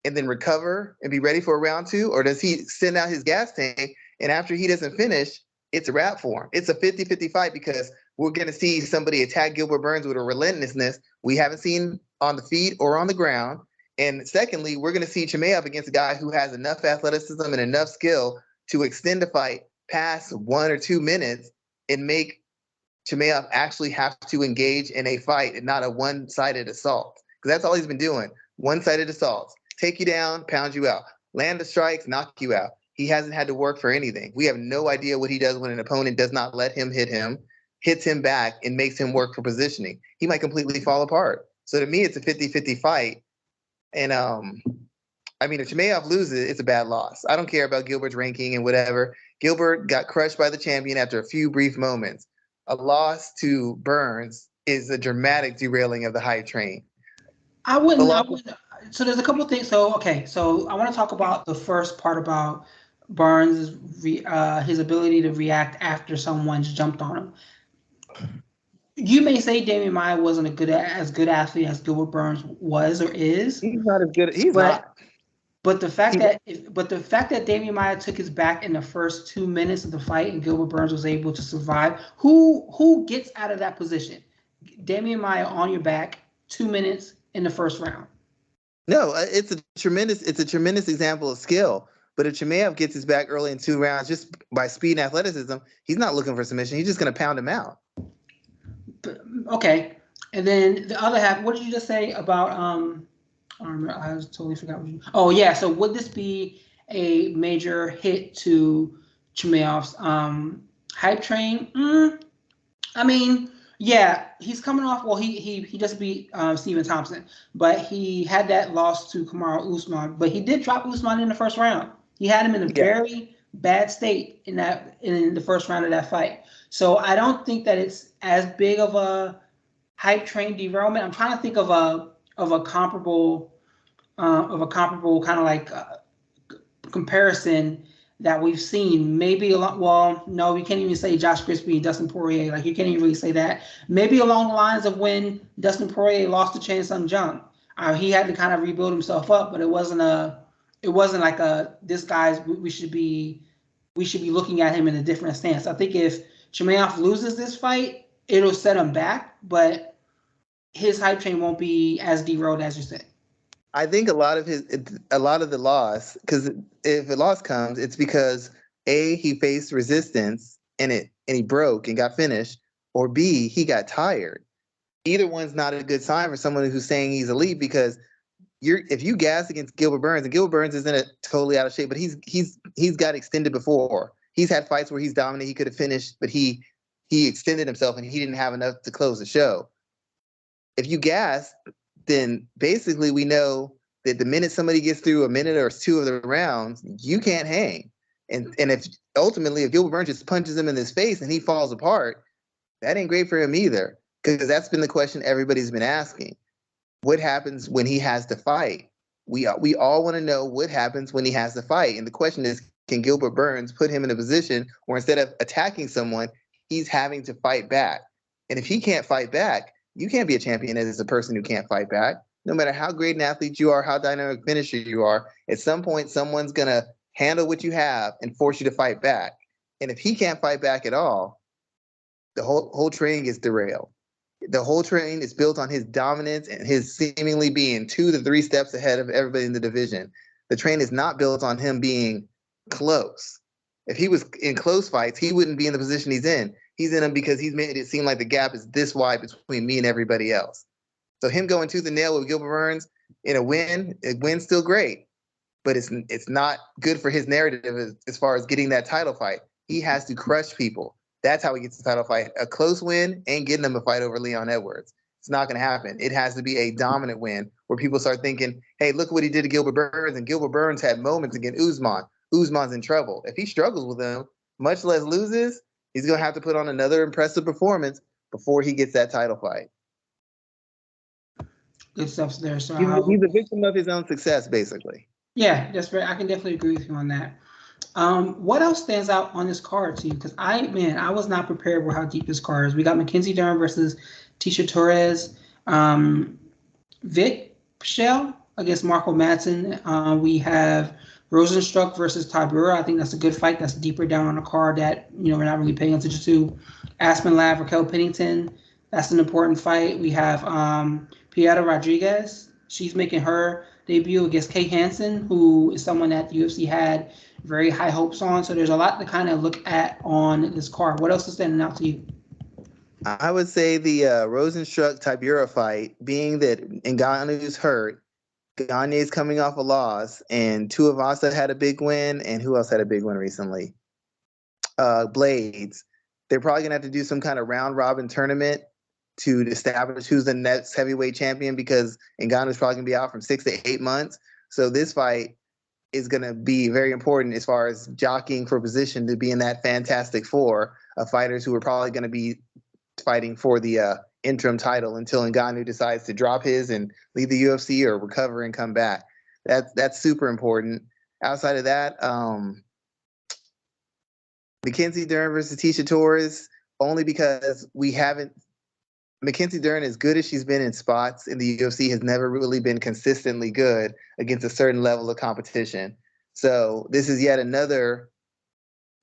and then recover and be ready for a round two? Or does he send out his gas tank and after he doesn't finish, it's a wrap for him? It's a 50-50 fight because we're going to see somebody attack Gilbert Burns with a relentlessness we haven't seen on the feet or on the ground. And secondly, we're going to see Chimaev against a guy who has enough athleticism and enough skill to extend the fight past 1 or 2 minutes and make Chimaev actually have to engage in a fight and not a one-sided assault. Because that's all he's been doing, one-sided assaults. Take you down, pound you out. Land the strikes, knock you out. He hasn't had to work for anything. We have no idea what he does when an opponent does not let him hit him, hits him back, and makes him work for positioning. He might completely fall apart. So to me, it's a 50-50 fight. And if Chimaev loses, it's a bad loss. I don't care about Gilbert's ranking and whatever. Gilbert got crushed by the champion after a few brief moments. A loss to Burns is a dramatic derailing of the hype train. I wouldn't. So there's a couple of things. So I want to talk about the first part about Burns' his ability to react after someone's jumped on him. You may say Damian Maia wasn't as good athlete as Gilbert Burns was or is. He's not as good. He's not. But the fact that Damian Maia took his back in the first 2 minutes of the fight and Gilbert Burns was able to survive, who gets out of that position? Damian Maia on your back, 2 minutes in the first round. No, it's a tremendous example of skill. But if Chimaev gets his back early in 2 rounds just by speed and athleticism, he's not looking for submission. He's just going to pound him out. Okay, and then the other half. What did you just say about I totally forgot what you. Oh yeah, so would this be a major hit to Chimaev's hype train? I mean, yeah, he's coming off. Well, he just beat Stephen Thompson, but he had that loss to Kamaru Usman. But he did drop Usman in the first round. He had him in a very bad state in the first round of that fight. So I don't think that it's as big of a hype train derailment. I'm trying to think of a comparable kind of like comparison that we've seen. Maybe a lot. Well, no, we can't even say Josh Crispy and Dustin Poirier. Like you can't even really say that. Maybe along the lines of when Dustin Poirier lost to Chan Sung Jung. He had to kind of rebuild himself up, but it wasn't like this guy's. We should be looking at him in a different stance. I think if Chimaev loses this fight, it'll set him back, but his hype train won't be as derailed as you said. I think a lot of the loss, because if a loss comes, it's because A, he faced resistance and he broke and got finished, or B, he got tired. Either one's not a good sign for someone who's saying he's elite, because if you gas against Gilbert Burns, and Gilbert Burns isn't totally out of shape, but he's got extended before. He's had fights where he's dominated, he could have finished, but he extended himself and he didn't have enough to close the show. If you gas, then basically we know that the minute somebody gets through a minute or two of the rounds, you can't hang. And if Gilbert Burns just punches him in his face and he falls apart, that ain't great for him either. Because that's been the question everybody's been asking. What happens when he has to fight? We all want to know what happens when he has to fight. And the question is, can Gilbert Burns put him in a position where instead of attacking someone, he's having to fight back? And if he can't fight back, you can't be a champion as a person who can't fight back. No matter how great an athlete you are, how dynamic finisher you are, at some point, someone's going to handle what you have and force you to fight back. And if he can't fight back at all, the whole train gets derailed. The whole train is built on his dominance and his seemingly being 2 to 3 steps ahead of everybody in the division. The train is not built on him being close. If he was in close fights, he wouldn't be in the position he's in. He's in them because he's made it seem like the gap is this wide between me and everybody else. So him going tooth and nail with Gilbert Burns in a win's still great, but it's not good for his narrative as far as getting that title fight. He has to crush people. That's how he gets the title fight. A close win ain't getting him a fight over Leon Edwards. It's not going to happen. It has to be a dominant win where people start thinking, hey, look what he did to Gilbert Burns. And Gilbert Burns had moments against Usman. Usman's in trouble. If he struggles with him, much less loses, he's going to have to put on another impressive performance before he gets that title fight. Good stuff there. So he's a victim of his own success, basically. Yeah, that's right. I can definitely agree with you on that. What else stands out on this card to you? Because I was not prepared for how deep this card is. We got Mckenzie Derm versus Tisha Torres. Vic Pichel against Marco Madsen. We have Rosenstruck versus Tybura. I think that's a good fight. That's deeper down on the card that we're not really paying attention to. Aspen Ladd, Raquel Pennington. That's an important fight. We have Piera Rodriguez. She's making her debut against Kay Hansen, who is someone that the UFC had very high hopes on. So there's a lot to kind of look at on this card. What else is standing out to you? I would say the Rosenstruck Tybura fight, being that Ngannou's hurt, Gagne's coming off a loss, and Tuivasa had a big win, and who else had a big win recently? Blades. They're probably going to have to do some kind of round-robin tournament to establish who's the next heavyweight champion, because Ngannou's probably going to be out from 6 to 8 months. So this fight is going to be very important as far as jockeying for position to be in that Fantastic Four of fighters who are probably going to be fighting for the interim title until Ngannou decides to drop his and leave the UFC or recover and come back. That's super important. Outside of that, Mckenzie Derm versus Tisha Torres, only because we haven't. Mckenzie Derm, as good as she's been in spots in the UFC, has never really been consistently good against a certain level of competition. So this is yet another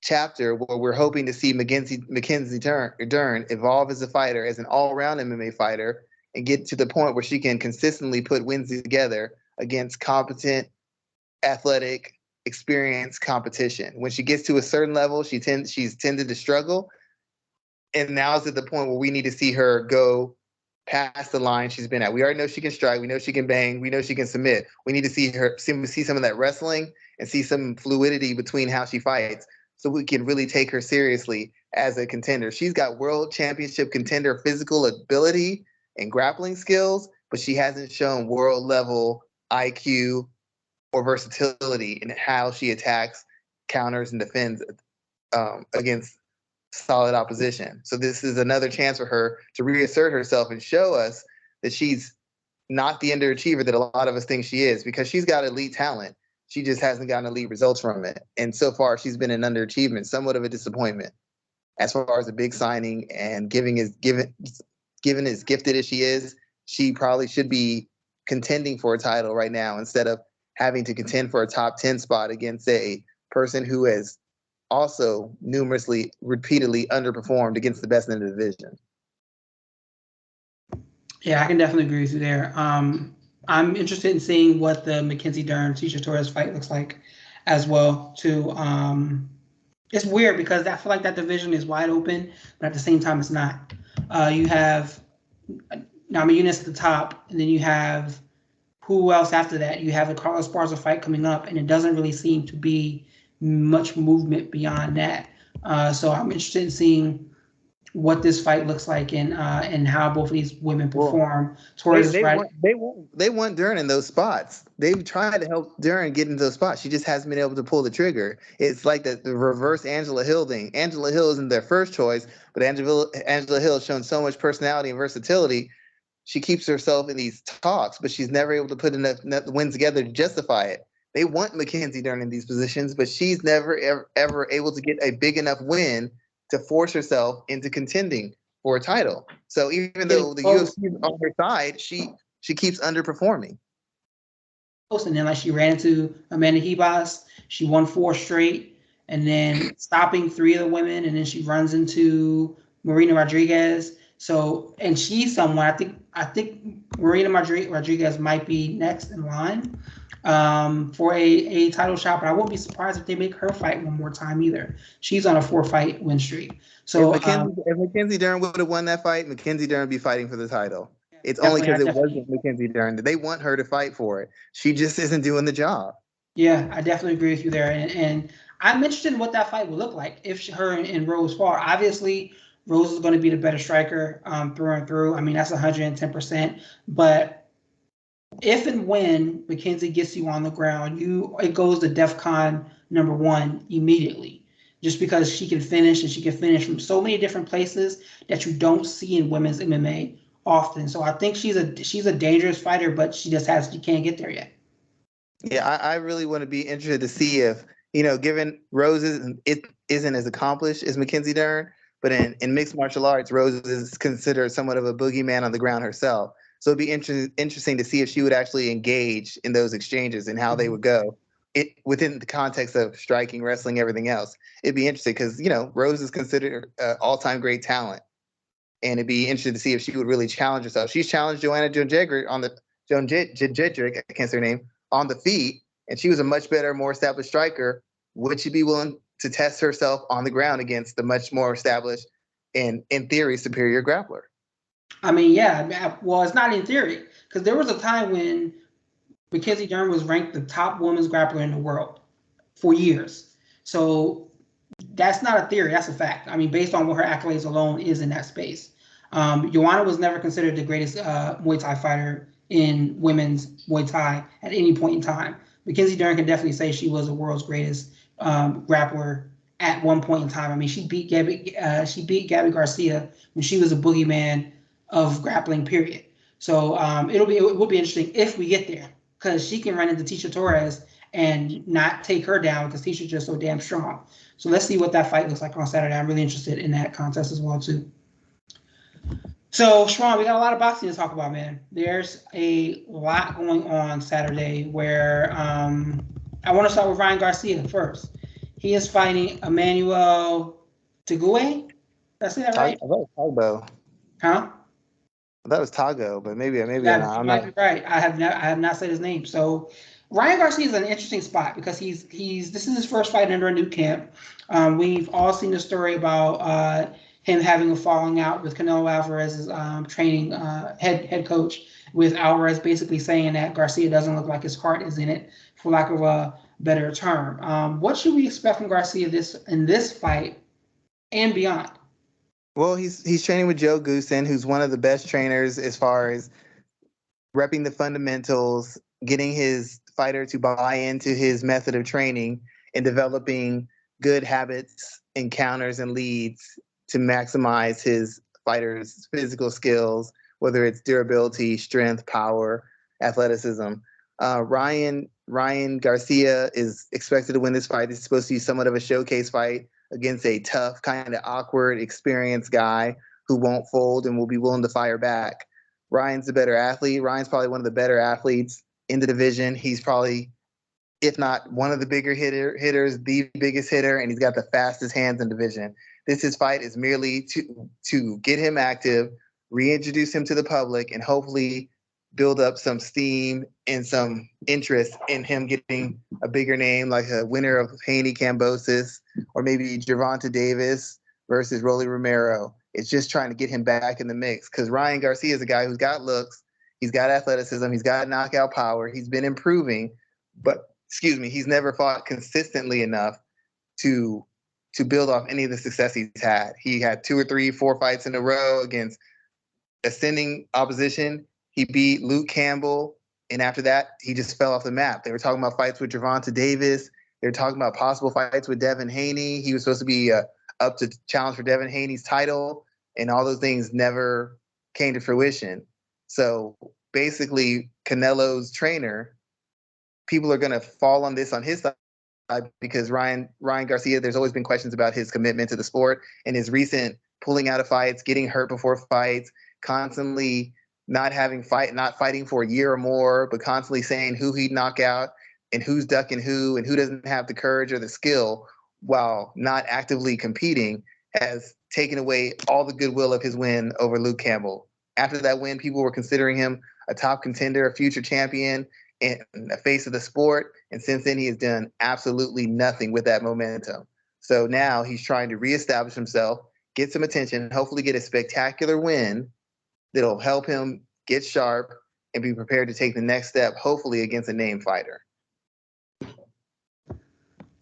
chapter where we're hoping to see Mckenzie Derm evolve as a fighter, as an all-around MMA fighter, and get to the point where she can consistently put wins together against competent, athletic, experienced competition. When she gets to a certain level, she's tended to struggle. And now is at the point where we need to see her go past the line she's been at. We already know she can strike. We know she can bang. We know she can submit. We need to see some of that wrestling and see some fluidity between how she fights, so we can really take her seriously as a contender. She's got world championship contender physical ability and grappling skills, but she hasn't shown world level IQ or versatility in how she attacks, counters, and defends against solid opposition. So this is another chance for her to reassert herself and show us that she's not the underachiever that a lot of us think she is, because she's got elite talent. She just hasn't gotten elite results from it. And so far, she's been an underachievement, somewhat of a disappointment. As far as a big signing and given as gifted as she is, she probably should be contending for a title right now instead of having to contend for a top 10 spot against a person who has also repeatedly underperformed against the best in the division. Yeah, I can definitely agree with you there. I'm interested in seeing what the Mckenzie Derm Tisha Torres fight looks like as well too. It's weird because I feel like that division is wide open, but at the same time it's not. You have Namajunas at the top, and then you have who else after that? You have the Carlos Barza fight coming up, and it doesn't really seem to be much movement beyond that. So I'm interested in seeing what this fight looks like and how both of these women perform. Torres they want Derm in those spots. They've tried to help Derm get into those spots. She just hasn't been able to pull the trigger. It's like the reverse Angela Hill thing. Angela Hill isn't their first choice, but Angela Hill has shown so much personality and versatility. She keeps herself in these talks, but she's never able to put enough wins together to justify it. They want Mckenzie Derm in these positions, but she's never ever able to get a big enough win to force herself into contending for a title. So even though the UFC is on her side, she keeps underperforming. And then she ran into Amanda Ribas, she won 4 straight, and then stopping 3 of the women, and then she runs into Marina Rodriguez. So, and she's someone, I think I think Marina Rodriguez might be next in line for a title shot, but I wouldn't be surprised if they make her fight one more time either. She's on a 4-fight win streak. So if Mckenzie Derm would have won that fight, Mckenzie Derm would be fighting for the title. It's only definitely, because it wasn't Mckenzie Derm. They want her to fight for it. She just isn't doing the job. Yeah, I definitely agree with you there. And I'm interested in what that fight will look like if her and Rose fall. Obviously, Rose is going to be the better striker through and through. I mean, that's 110%. But if and when Mckenzie gets you on the ground, it goes to DEFCON #1 immediately, just because she can finish, and she can finish from so many different places that you don't see in women's MMA often. So I think she's a dangerous fighter, but she can't get there yet. Yeah, I really want to be interested to see if, given Rose isn't as accomplished as Mckenzie Dern, but in mixed martial arts, Rose is considered somewhat of a boogeyman on the ground herself. So it'd be interesting to see if she would actually engage in those exchanges and how they would go within the context of striking, wrestling, everything else. It'd be interesting because, Rose is considered all-time great talent. And it'd be interesting to see if she would really challenge herself. She's challenged Joanna Jędrzejczyk I can't say her name, on the feet, and she was a much better, more established striker. Would she be willing to test herself on the ground against the much more established and, in theory, superior grappler? I mean, yeah. Well, it's not in theory, because there was a time when Mckenzie Dern was ranked the top women's grappler in the world for years. So that's not a theory. That's a fact. I mean, based on what her accolades alone is in that space. Joanna was never considered the greatest Muay Thai fighter in women's Muay Thai at any point in time. Mckenzie Dern can definitely say she was the world's greatest grappler at one point in time. I mean, she beat Gabby Garcia when she was a boogeyman of grappling, period. So it will be interesting if we get there, because she can run into Tisha Torres and not take her down, because Tisha's just so damn strong. So let's see what that fight looks like on Saturday. I'm really interested in that contest as well, too. So, Schwan, we got a lot of boxing to talk about, man. There's a lot going on Saturday where I want to start with Ryan Garcia first. He is fighting Emmanuel Tagoe. Did I say that right? I thought it was Tago. Huh? That was Tago, but maybe I'm not. You might be right. I have not said his name. So Ryan Garcia is an interesting spot because this is his first fight under a new camp. We've all seen the story about him having a falling out with Canelo Alvarez's training head coach, with Alvarez basically saying that Garcia doesn't look like his heart is in it, for lack of a better term. What should we expect from Garcia in this fight and beyond? Well, he's training with Joe Goosen, who's one of the best trainers as far as repping the fundamentals, getting his fighter to buy into his method of training, and developing good habits, encounters, and leads to maximize his fighter's physical skills, whether it's durability, strength, power, athleticism. Ryan Garcia is expected to win this fight. It's supposed to be somewhat of a showcase fight against a tough, kind of awkward, experienced guy who won't fold and will be willing to fire back. Ryan's the better athlete. Ryan's probably one of the better athletes in the division. He's probably, if not one of the bigger hitters, the biggest hitter, and he's got the fastest hands in the division. His fight is merely to get him active, reintroduce him to the public, and hopefully build up some steam and some interest in him getting a bigger name, like a winner of Haney Cambosis, or maybe Gervonta Davis versus Rolly Romero. It's just trying to get him back in the mix, because Ryan Garcia is a guy who's got looks, he's got athleticism, he's got knockout power, he's been improving, but he's never fought consistently enough to build off any of the success he's had. He had 2 or 3, 4 fights in a row against ascending opposition. He beat Luke Campbell, and after that, he just fell off the map. They were talking about fights with Gervonta Davis. They were talking about possible fights with Devin Haney. He was supposed to be up to challenge for Devin Haney's title, and all those things never came to fruition. So basically, Canelo's trainer, people are going to fall on this on his side, because Ryan Garcia, there's always been questions about his commitment to the sport and his recent pulling out of fights, getting hurt before fights, constantly not fighting for a year or more, but constantly saying who he'd knock out and who's ducking who and who doesn't have the courage or the skill while not actively competing, has taken away all the goodwill of his win over Luke Campbell. After that win, people were considering him a top contender, a future champion, and a face of the sport. And since then, he has done absolutely nothing with that momentum. So now he's trying to reestablish himself, get some attention, hopefully get a spectacular win that'll help him get sharp and be prepared to take the next step, hopefully against a name fighter.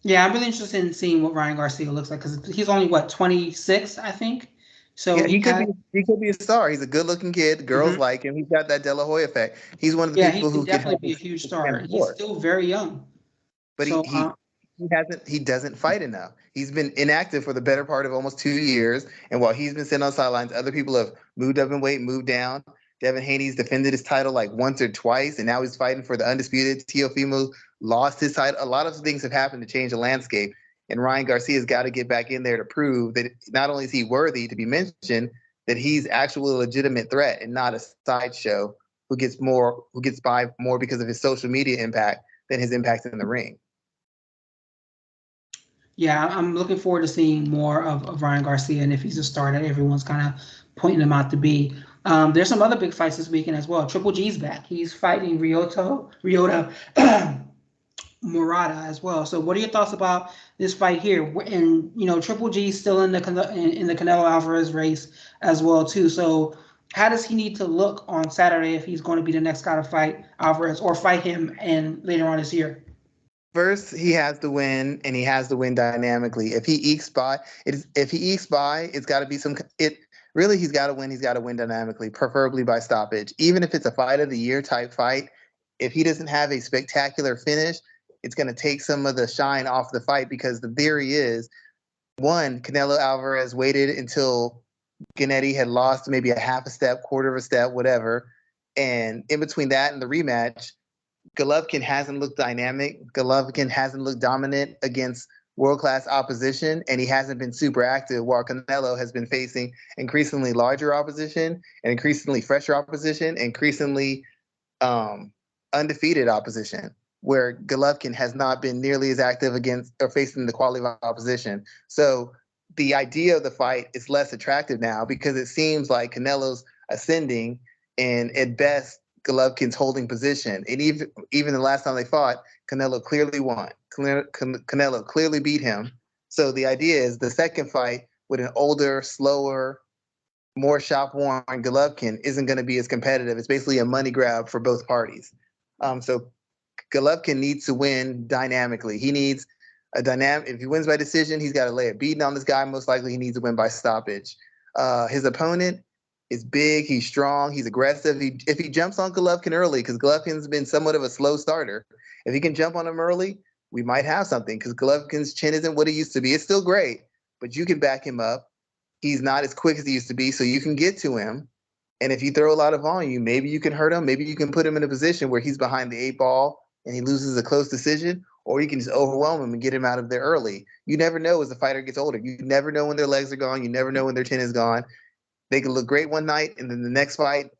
Yeah, I'm really interested in seeing what Ryan Garcia looks like because he's only, 26, I think. So yeah, he could be a star. He's a good-looking kid. Girls like him. He's got that De La Hoya effect. He's one of the people he who can definitely help be a huge star. He's still very young. But so, he doesn't fight enough. He's been inactive for the better part of almost 2 years. And while he's been sitting on the sidelines, other people have moved up in weight, moved down. Devin Haney's defended his title like once or twice, and now he's fighting for the undisputed. Teofimo lost his title. A lot of things have happened to change the landscape. And Ryan Garcia's got to get back in there to prove that not only is he worthy to be mentioned, that he's actually a legitimate threat and not a sideshow who gets by more because of his social media impact than his impact in the ring. Yeah, I'm looking forward to seeing more of Ryan Garcia, and if he's a star that everyone's kind of pointing him out to be. There's some other big fights this weekend as well. Triple G's back. He's fighting Ryota Murata as well. So what are your thoughts about this fight here? And Triple G's still in the Canelo Alvarez race as well too. So how does he need to look on Saturday if he's going to be the next guy to fight Alvarez or fight him and later on this year? First, he has to win, and he has to win dynamically. If he ekes by, it's got to be he's got to win. He's got to win dynamically, preferably by stoppage. Even if it's a fight of the year type fight, if he doesn't have a spectacular finish, it's going to take some of the shine off the fight because the theory is, one, Canelo Alvarez waited until Gennady had lost maybe a half a step, quarter of a step, whatever. And in between that and the rematch, Golovkin hasn't looked dynamic. Golovkin hasn't looked dominant against world-class opposition, and he hasn't been super active, while Canelo has been facing increasingly larger opposition and increasingly fresher opposition, increasingly undefeated opposition, where Golovkin has not been nearly as active against or facing the quality of opposition. So the idea of the fight is less attractive now because it seems like Canelo's ascending, and at best, Golovkin's holding position. And even the last time they fought, Canelo clearly won. Canelo clearly beat him. So the idea is the second fight with an older, slower, more shop-worn Golovkin isn't going to be as competitive. It's basically a money grab for both parties. So Golovkin needs to win dynamically. He needs a dynamic. If he wins by decision, he's got to lay a beating on this guy. Most likely he needs to win by stoppage. His opponent is big, he's strong, he's aggressive. If he jumps on Golovkin early, because Golovkin's been somewhat of a slow starter, if he can jump on him early, we might have something because Golovkin's chin isn't what it used to be. It's still great, but you can back him up. He's not as quick as he used to be, so you can get to him. And if you throw a lot of volume, maybe you can hurt him. Maybe you can put him in a position where he's behind the 8-ball and he loses a close decision, or you can just overwhelm him and get him out of there early. You never know as the fighter gets older. You never know when their legs are gone. You never know when their chin is gone. They can look great one night and then the next fight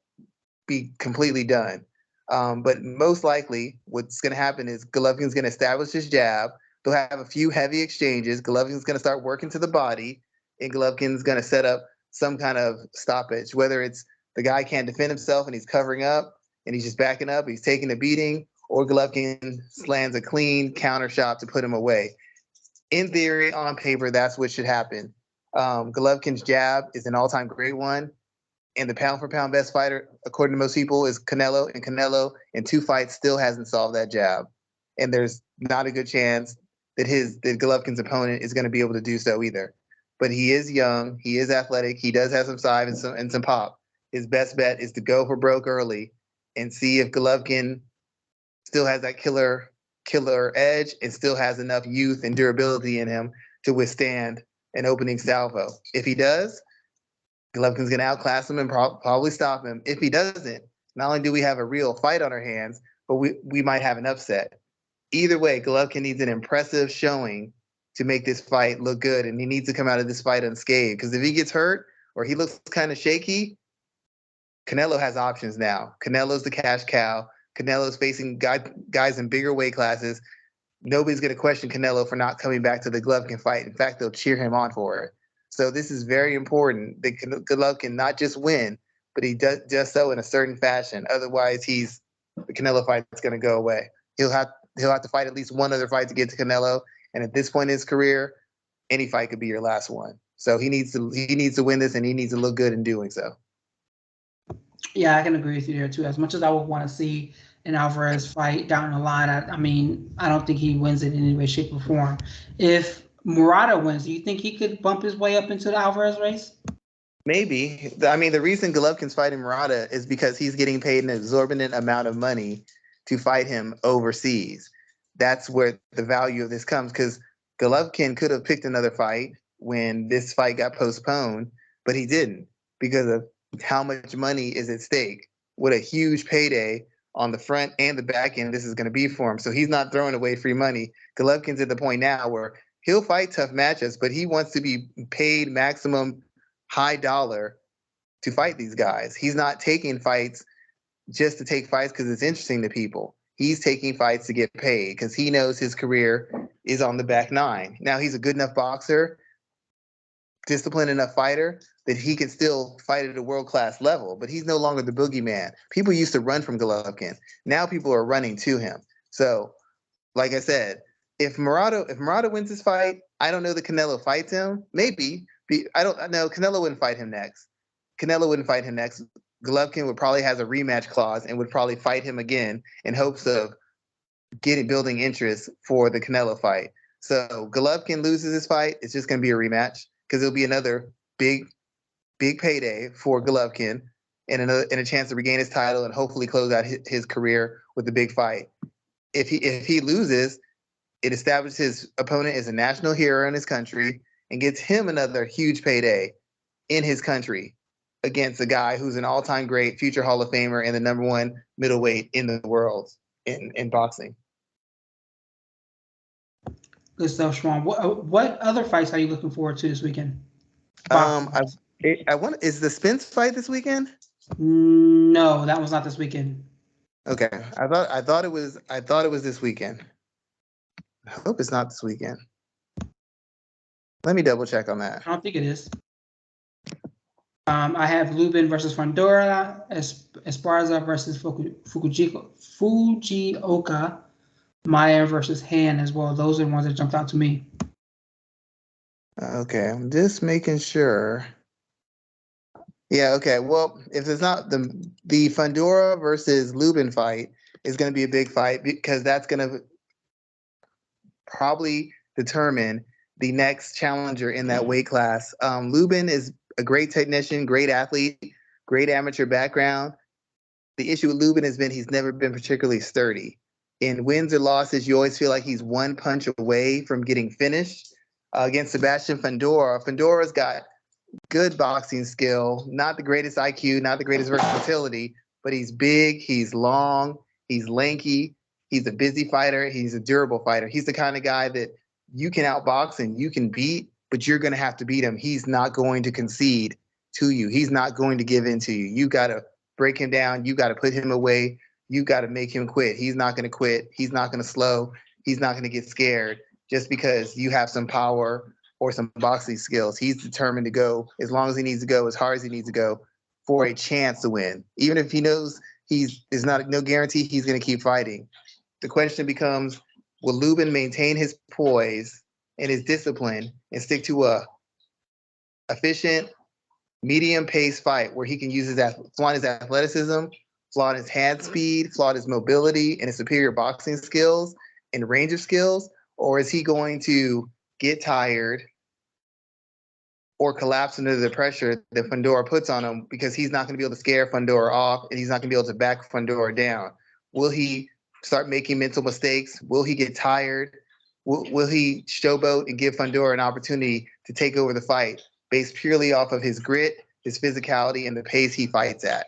be completely done. But most likely what's going to happen is Golovkin's going to establish his jab. They'll have a few heavy exchanges. Golovkin's going to start working to the body, and Golovkin's going to set up some kind of stoppage, whether it's the guy can't defend himself and he's covering up and he's just backing up, he's taking a beating, or Golovkin slams a clean counter shot to put him away. In theory, on paper, that's what should happen. Golovkin's jab is an all-time great one, and the pound-for-pound best fighter, according to most people, is Canelo. And Canelo, in 2 fights, still hasn't solved that jab. And there's not a good chance that Golovkin's opponent is going to be able to do so either. But he is young, he is athletic, he does have some size and some pop. His best bet is to go for broke early and see if Golovkin still has that killer edge and still has enough youth and durability in him to withstand an opening salvo. If he does, Golovkin's going to outclass him and probably stop him. If he doesn't, not only do we have a real fight on our hands, but we might have an upset. Either way, Golovkin needs an impressive showing to make this fight look good, and he needs to come out of this fight unscathed. Because if he gets hurt or he looks kind of shaky, Canelo has options now. Canelo's the cash cow. Canelo's facing guys in bigger weight classes. Nobody's going to question Canelo for not coming back to the Golovkin fight. In fact, they'll cheer him on for it. So this is very important that Golovkin not just win, but he does so in a certain fashion. Otherwise, the Canelo fight is going to go away. He'll have to fight at least one other fight to get to Canelo. And at this point in his career, any fight could be your last one. So he needs to win this, and he needs to look good in doing so. Yeah, I can agree with you there too. As much as I would want to see an Alvarez fight down the line, I don't think he wins it in any way, shape, or form. If Murata wins, do you think he could bump his way up into the Alvarez race? Maybe. The reason Golovkin's fighting Murata is because he's getting paid an exorbitant amount of money to fight him overseas. That's where the value of this comes, because Golovkin could have picked another fight when this fight got postponed, but he didn't, because of how much money is at stake. What a huge payday on the front and the back end this is going to be for him. So he's not throwing away free money. Golovkin's at the point now where he'll fight tough matches, but he wants to be paid maximum high dollar to fight these guys. He's not taking fights just to take fights because it's interesting to people. He's taking fights to get paid because he knows his career is on the back nine. Now, he's a good enough boxer, disciplined enough fighter that he can still fight at a world-class level, but he's no longer the boogeyman. People used to run from Golovkin. Now people are running to him. So, like I said, if Murata wins this fight, I don't know that Canelo fights him. Maybe. I don't know. Canelo wouldn't fight him next. Golovkin would probably has a rematch clause and would probably fight him again in hopes of building interest for the Canelo fight. So Golovkin loses his fight, it's just going to be a rematch because it'll be another big payday for Golovkin and a chance to regain his title and hopefully close out his career with a big fight. If he loses, it establishes his opponent as a national hero in his country and gets him another huge payday in his country against a guy who's an all-time great, future Hall of Famer, and the number one middleweight in the world in boxing. Good stuff, Schwan. What other fights are you looking forward to this weekend? Is the Spence fight this weekend? No, that was not this weekend. Okay, I thought it was this weekend. I hope it's not this weekend. Let me double check on that. I don't think it is. I have Lubin versus Fundora, Esparza versus Fujioka, Maya versus Han as well. Those are the ones that jumped out to me. Okay, I'm just making sure. Yeah, okay. Well, if it's not the Fundora versus Lubin fight is going to be a big fight because that's going to probably determine the next challenger in that weight class. Lubin is a great technician, great athlete, great amateur background. The issue with Lubin has been he's never been particularly sturdy. In wins or losses, you always feel like he's one punch away from getting finished. Against Sebastian Fundora, Fundora's got good boxing skill, not the greatest IQ, not the greatest versatility, but he's big, he's long, he's lanky, he's a busy fighter, he's a durable fighter. He's the kind of guy that you can outbox and you can beat, but you're going to have to beat him. He's not going to concede to you. He's not going to give in to you. You got to break him down. You got to put him away. You got to make him quit. He's not going to quit. He's not going to slow. He's not going to get scared just because you have some power or some boxing skills. He's determined to go as long as he needs to go, as hard as he needs to go for a chance to win. Even if he knows there's not no guarantee he's going to keep fighting. The question becomes, will Lubin maintain his poise and his discipline and stick to a efficient, medium-paced fight where he can use flaunt his athleticism, flaunt his hand speed, flaunt his mobility and his superior boxing skills and range of skills? Or is he going to get tired or collapse under the pressure that Fundora puts on him because he's not going to be able to scare Fundora off and he's not going to be able to back Fundora down? Will he start making mental mistakes? Will he get tired? Will he showboat and give Fundora an opportunity to take over the fight based purely off of his grit, his physicality, and the pace he fights at?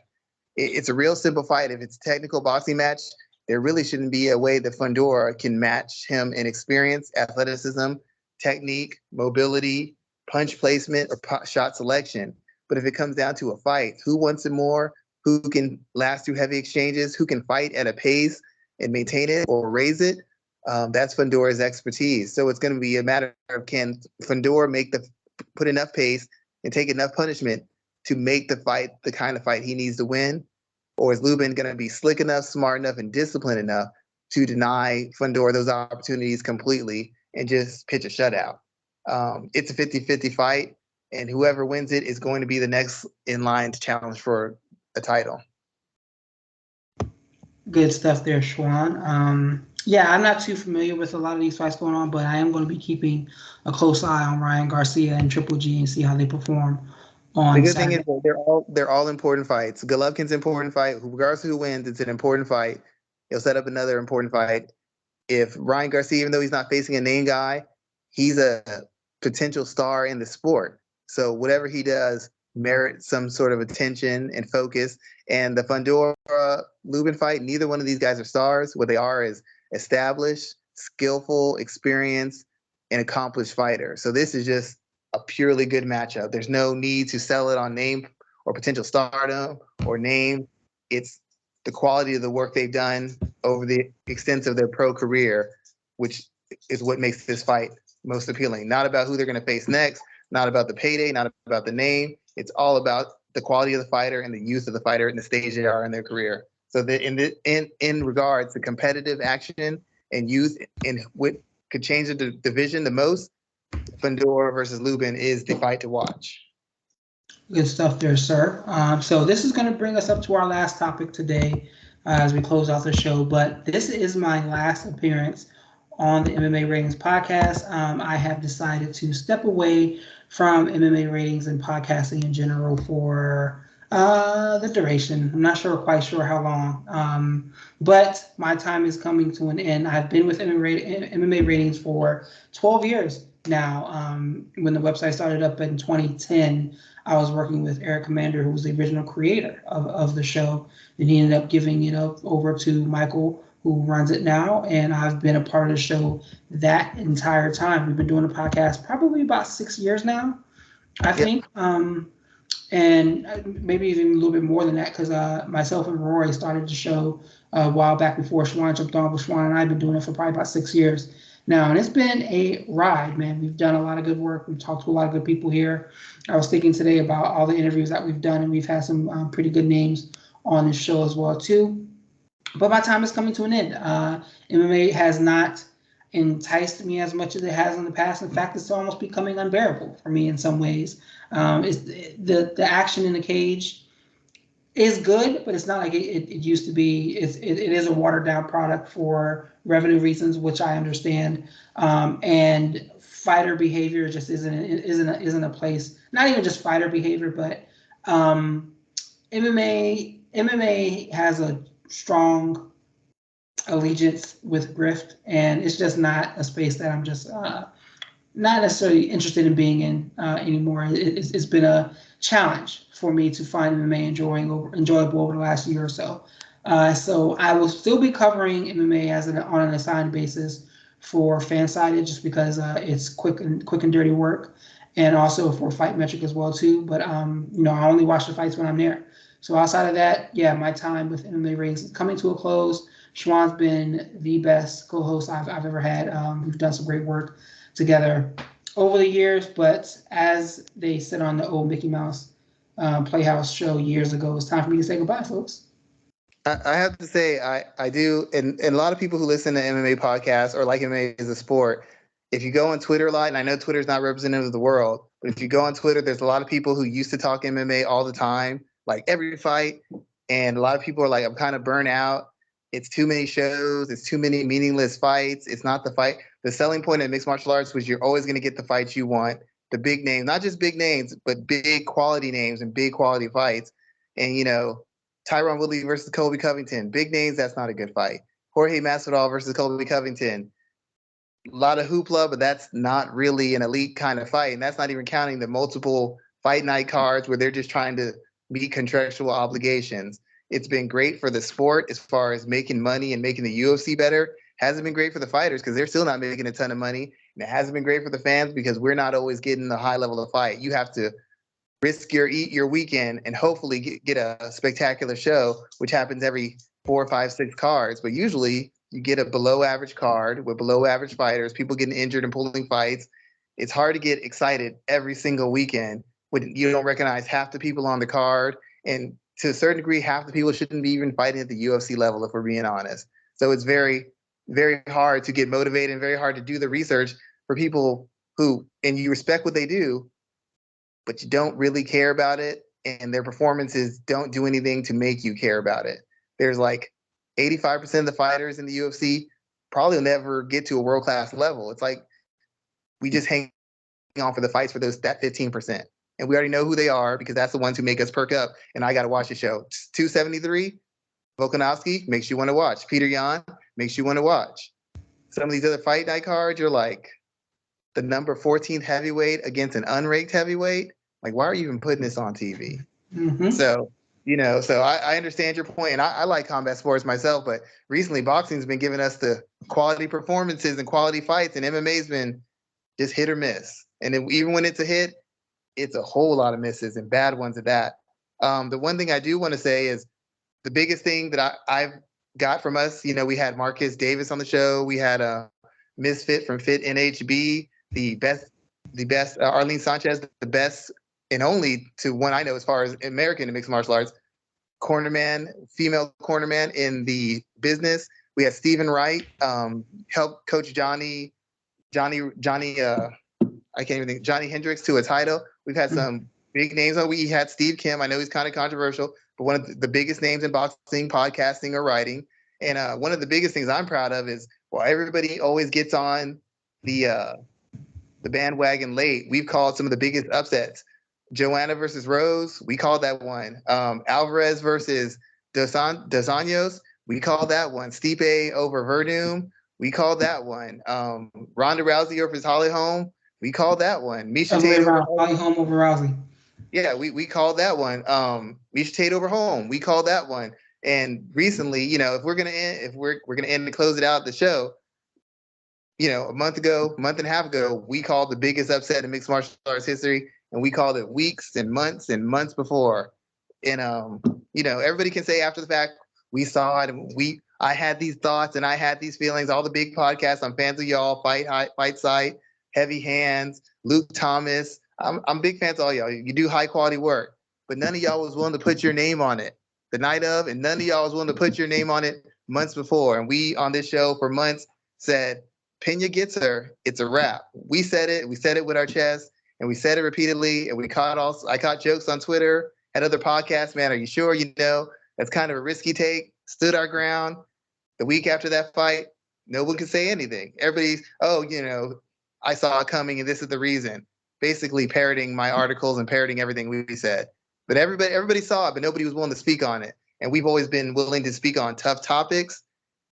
It's a real simple fight. If it's a technical boxing match, there really shouldn't be a way that Fundora can match him in experience, athleticism, technique, mobility, punch placement, or shot selection. But if it comes down to a fight, who wants it more? Who can last through heavy exchanges? Who can fight at a pace and maintain it or raise it? That's Fundora's expertise. So it's going to be a matter of, can Fundora put enough pace and take enough punishment to make the fight the kind of fight he needs to win? Or is Lubin going to be slick enough, smart enough, and disciplined enough to deny Fundora those opportunities completely and just pitch a shutout? It's a 50-50 fight, and whoever wins it is going to be the next in line to challenge for a title. Good stuff there, Schwan. Yeah, I'm not too familiar with a lot of these fights going on, but I am going to be keeping a close eye on Ryan Garcia and Triple G and see how they perform on The good Saturday. thing is they're all important fights. Golovkin's an important fight. Regardless of who wins, it's an important fight. He'll set up another important fight. If Ryan Garcia, even though he's not facing a name guy, he's a potential star in the sport. So whatever he does merits some sort of attention and focus. And the Fundora Lubin fight, neither one of these guys are stars. What they are is established, skillful, experienced, and accomplished fighter. So this is just a purely good matchup. There's no need to sell it on name or potential stardom or name. It's the quality of the work they've done over the extent of their pro career, which is what makes this fight most appealing. Not about who they're going to face next, not about the payday, not about the name. It's all about the quality of the fighter and the youth of the fighter and the stage they are in their career. So in regards to competitive action and youth and what could change the division the most, Fundora versus Lubin is the fight to watch. Good stuff there, sir. So this is going to bring us up to our last topic today as we close out the show. But this is my last appearance on the MMA Ratings podcast. I have decided to step away from MMA Ratings and podcasting in general for the duration. I'm not quite sure how long. But my time is coming to an end. I've been with MMA Ratings for 12 years now. When the website started up in 2010, I was working with Eric Commander, who was the original creator of the show. And he ended up giving it up over to Michael, who runs it now. And I've been a part of the show that entire time. We've been doing the podcast probably about 6 years now, I think. And maybe even a little bit more than that, because myself and Rory started the show a while back before Schwan jumped on. But Schwan and I have been doing it for probably about 6 years now. And it's been a ride, man. We've done a lot of good work. We've talked to a lot of good people here. I was thinking today about all the interviews that we've done, and we've had some pretty good names on this show as well, too. But my time is coming to an end. MMA has not enticed me as much as it has in the past. In fact, it's almost becoming unbearable for me in some ways. It's the action in the cage is good, but it's not like it used to be. It is a watered down product for revenue reasons, which I understand. And fighter behavior just isn't a place. Not even just fighter behavior, but MMA has a strong allegiance with grift, and it's just not a space that I'm just not necessarily interested in being in anymore. It's been a challenge for me to find MMA enjoyable over the last year or so. So I will still be covering MMA on an assigned basis for Fansided, just because it's quick and dirty work, and also for Fight Metric as well too. But I only watch the fights when I'm there. So outside of that, yeah, my time with MMA Ratings is coming to a close. Schwan's been the best co-host I've ever had. We've done some great work together over the years, but as they said on the old Mickey Mouse Playhouse show years ago, it's time for me to say goodbye, folks. I have to say, I do, and a lot of people who listen to MMA podcasts or like MMA as a sport, if you go on Twitter a lot, and I know Twitter's not representative of the world, but if you go on Twitter, there's a lot of people who used to talk MMA all the time, like every fight, and a lot of people are like, I'm kind of burnt out. It's too many shows. It's too many meaningless fights. It's not the fight. The selling point of mixed martial arts was you're always going to get the fights you want, the big names, not just big names, but big quality names and big quality fights. And, Tyron Woodley versus Colby Covington, big names, that's not a good fight. Jorge Masvidal versus Colby Covington, a lot of hoopla, but that's not really an elite kind of fight. And that's not even counting the multiple fight night cards where they're just trying to meet contractual obligations. It's been great for the sport as far as making money and making the UFC better. Hasn't been great for the fighters because they're still not making a ton of money. And it hasn't been great for the fans because we're not always getting the high level of fight. You have to risk your weekend and hopefully get a spectacular show, which happens every 4, 5, 6 cards. But usually you get a below average card with below average fighters, people getting injured and pulling fights. It's hard to get excited every single weekend when you don't recognize half the people on the card, and to a certain degree, half the people shouldn't be even fighting at the UFC level, if we're being honest. So it's very, very hard to get motivated and very hard to do the research for people who, and you respect what they do, but you don't really care about it, and their performances don't do anything to make you care about it. There's like 85% of the fighters in the UFC probably will never get to a world-class level. It's like we just hang on for the fights for that 15%. And we already know who they are because that's the ones who make us perk up. And I got to watch the show. 273, Volkanovski makes you want to watch. Peter Yan makes you want to watch. Some of these other fight night cards, you're like, the number 14th heavyweight against an unranked heavyweight. Like, why are you even putting this on TV? Mm-hmm. So, so I understand your point, and I like combat sports myself, but recently boxing's been giving us the quality performances and quality fights, and MMA's been just hit or miss. And even when it's a hit, it's a whole lot of misses and bad ones at that. The one thing I do want to say is the biggest thing that I've got from us, we had Marcus Davis on the show. We had a Misfit from Fit NHB, the best Arlene Sanchez, the best and only to one I know as far as American in mixed martial arts, female cornerman in the business. We had Stephen Wright, help coach Johnny, I can't even think, Johnny Hendricks to a title. We've had some big names on. We had Steve Kim. I know he's kind of controversial, but one of the biggest names in boxing, podcasting, or writing. And one of the biggest things I'm proud of is, while everybody always gets on the bandwagon late, we've called some of the biggest upsets. Joanna versus Rose, we called that one. Alvarez versus Dos Anjos, we called that one. Stipe over Verdum, we called that one. Ronda Rousey versus Holly Holm, we called that one. Misha Tate over Holly Holm over Rousey. Yeah, we called that one. Misha Tate over Holm, we called that one. And recently, if we're gonna end and close it out the show, a month and a half ago, we called the biggest upset in mixed martial arts history, and we called it weeks and months before. And everybody can say after the fact, we saw it, and I had these thoughts and I had these feelings. All the big podcasts, I'm fans of y'all, Fight Site, Heavy Hands, Luke Thomas. I'm big fans of all y'all. You do high quality work, but none of y'all was willing to put your name on it the night of, and none of y'all was willing to put your name on it months before. And we on this show for months said, Pena gets her, it's a wrap. We said it with our chest, and we said it repeatedly, and I caught jokes on Twitter, at other podcasts, man, are you sure? That's kind of a risky take. Stood our ground. The week after that fight, no one could say anything. Everybody's, I saw it coming and this is the reason. Basically parroting my articles and parroting everything we said. But everybody saw it, but nobody was willing to speak on it. And we've always been willing to speak on tough topics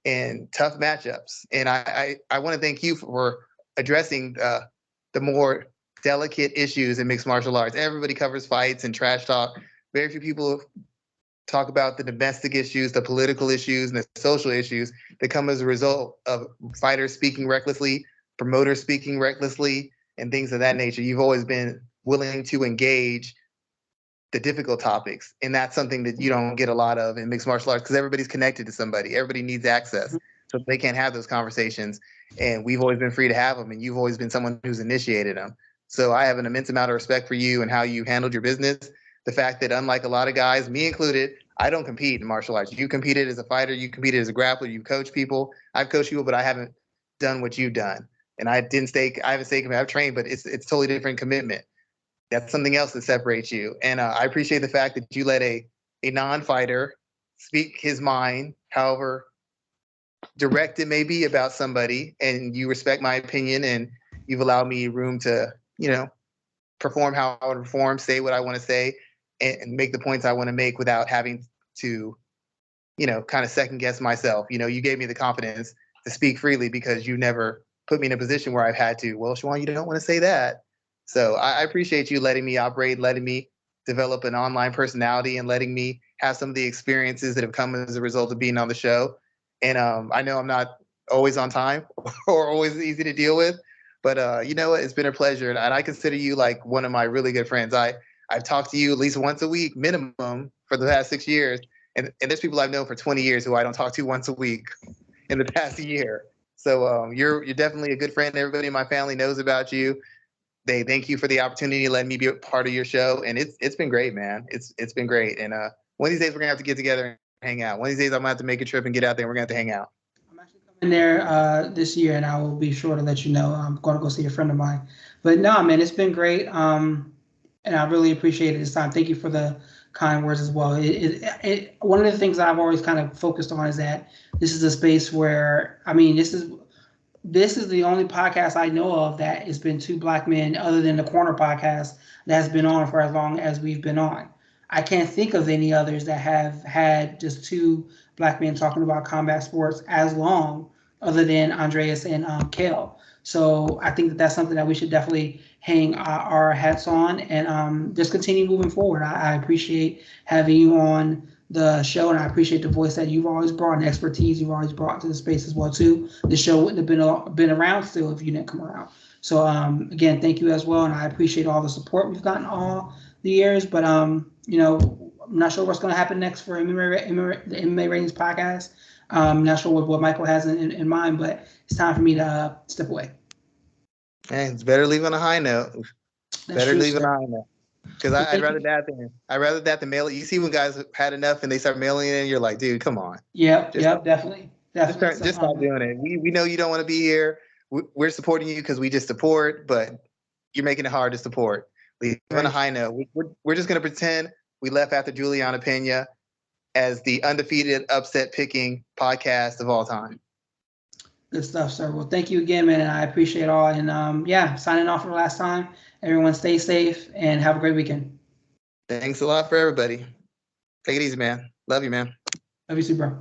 and tough matchups. And I want to thank you for addressing the more delicate issues in mixed martial arts. Everybody covers fights and trash talk. Very few people talk about the domestic issues, the political issues, and the social issues that come as a result of fighters speaking recklessly, promoters speaking recklessly, and things of that nature. You've always been willing to engage the difficult topics. And that's something that you don't get a lot of in mixed martial arts because everybody's connected to somebody. Everybody needs access. So they can't have those conversations. And we've always been free to have them. And you've always been someone who's initiated them. So I have an immense amount of respect for you and how you handled your business. The fact that unlike a lot of guys, me included, I don't compete in martial arts. You competed as a fighter. You competed as a grappler. You coach people. I've coached people, but I haven't done what you've done. And I haven't stayed, I've trained, but it's totally different commitment. That's something else that separates you. And I appreciate the fact that you let a non-fighter speak his mind, however direct it may be about somebody, and you respect my opinion, and you've allowed me room to, perform how I want to perform, say what I want to say, and make the points I want to make without having to, kind of second guess myself. You gave me the confidence to speak freely because you never put me in a position where I've had to, well, Schwan, you don't want to say that. So I appreciate you letting me operate, letting me develop an online personality, and letting me have some of the experiences that have come as a result of being on the show. And I know I'm not always on time or always easy to deal with, but you know what? It's been a pleasure. And I consider you like one of my really good friends. I've talked to you at least once a week minimum for the past 6 years. And there's people I've known for 20 years who I don't talk to once a week in the past year. So you're definitely a good friend. Everybody in my family knows about you. they thank you for the opportunity to let me be a part of your show, and it's been great, man. It's been great, and one of these days we're gonna have to get together and hang out. One of these days I'm gonna have to make a trip and get out there. And we're gonna have to hang out. I'm actually coming there this year, and I will be sure to let you know. I'm going to go see a friend of mine. But no, man, it's been great, and I really appreciate it this time. Thank you for the kind words as well. One of the things I've always kind of focused on is that this is a space where, I mean, this is the only podcast I know of that has been two black men, other than the Corner podcast, that's been on for as long as we've been on. I can't think of any others that have had just two black men talking about combat sports as long, other than Andreas and Kale. So I think that that's something that we should definitely hang our hats on and just continue moving forward. I appreciate having you on the show, and I appreciate the voice that you've always brought and expertise you've always brought to the space as well too. The show wouldn't have been around still if you didn't come around. So again, thank you as well, and I appreciate all the support we've gotten all the years. But you know, I'm not sure what's going to happen next for the MMA Ratings podcast. I'm not sure what Michael has in mind, but it's time for me to step away. Hey, it's better leave on a high note. Better leave on a high note. Because I'd rather that than mail it. You see when guys have had enough and they start mailing it in, you're like, dude, come on. Yep, definitely. Just stop doing it. We know you don't want to be here. We're supporting you because we just support, but you're making it hard to support. Leave on a high note. We're just going to pretend we left after Juliana Pena as the undefeated upset picking podcast of all time. Good stuff, sir. Well, thank you again, man, and I appreciate it all. And signing off for the last time. Everyone stay safe and have a great weekend. Thanks a lot for everybody. Take it easy, man. Love you, man. Love you too, bro.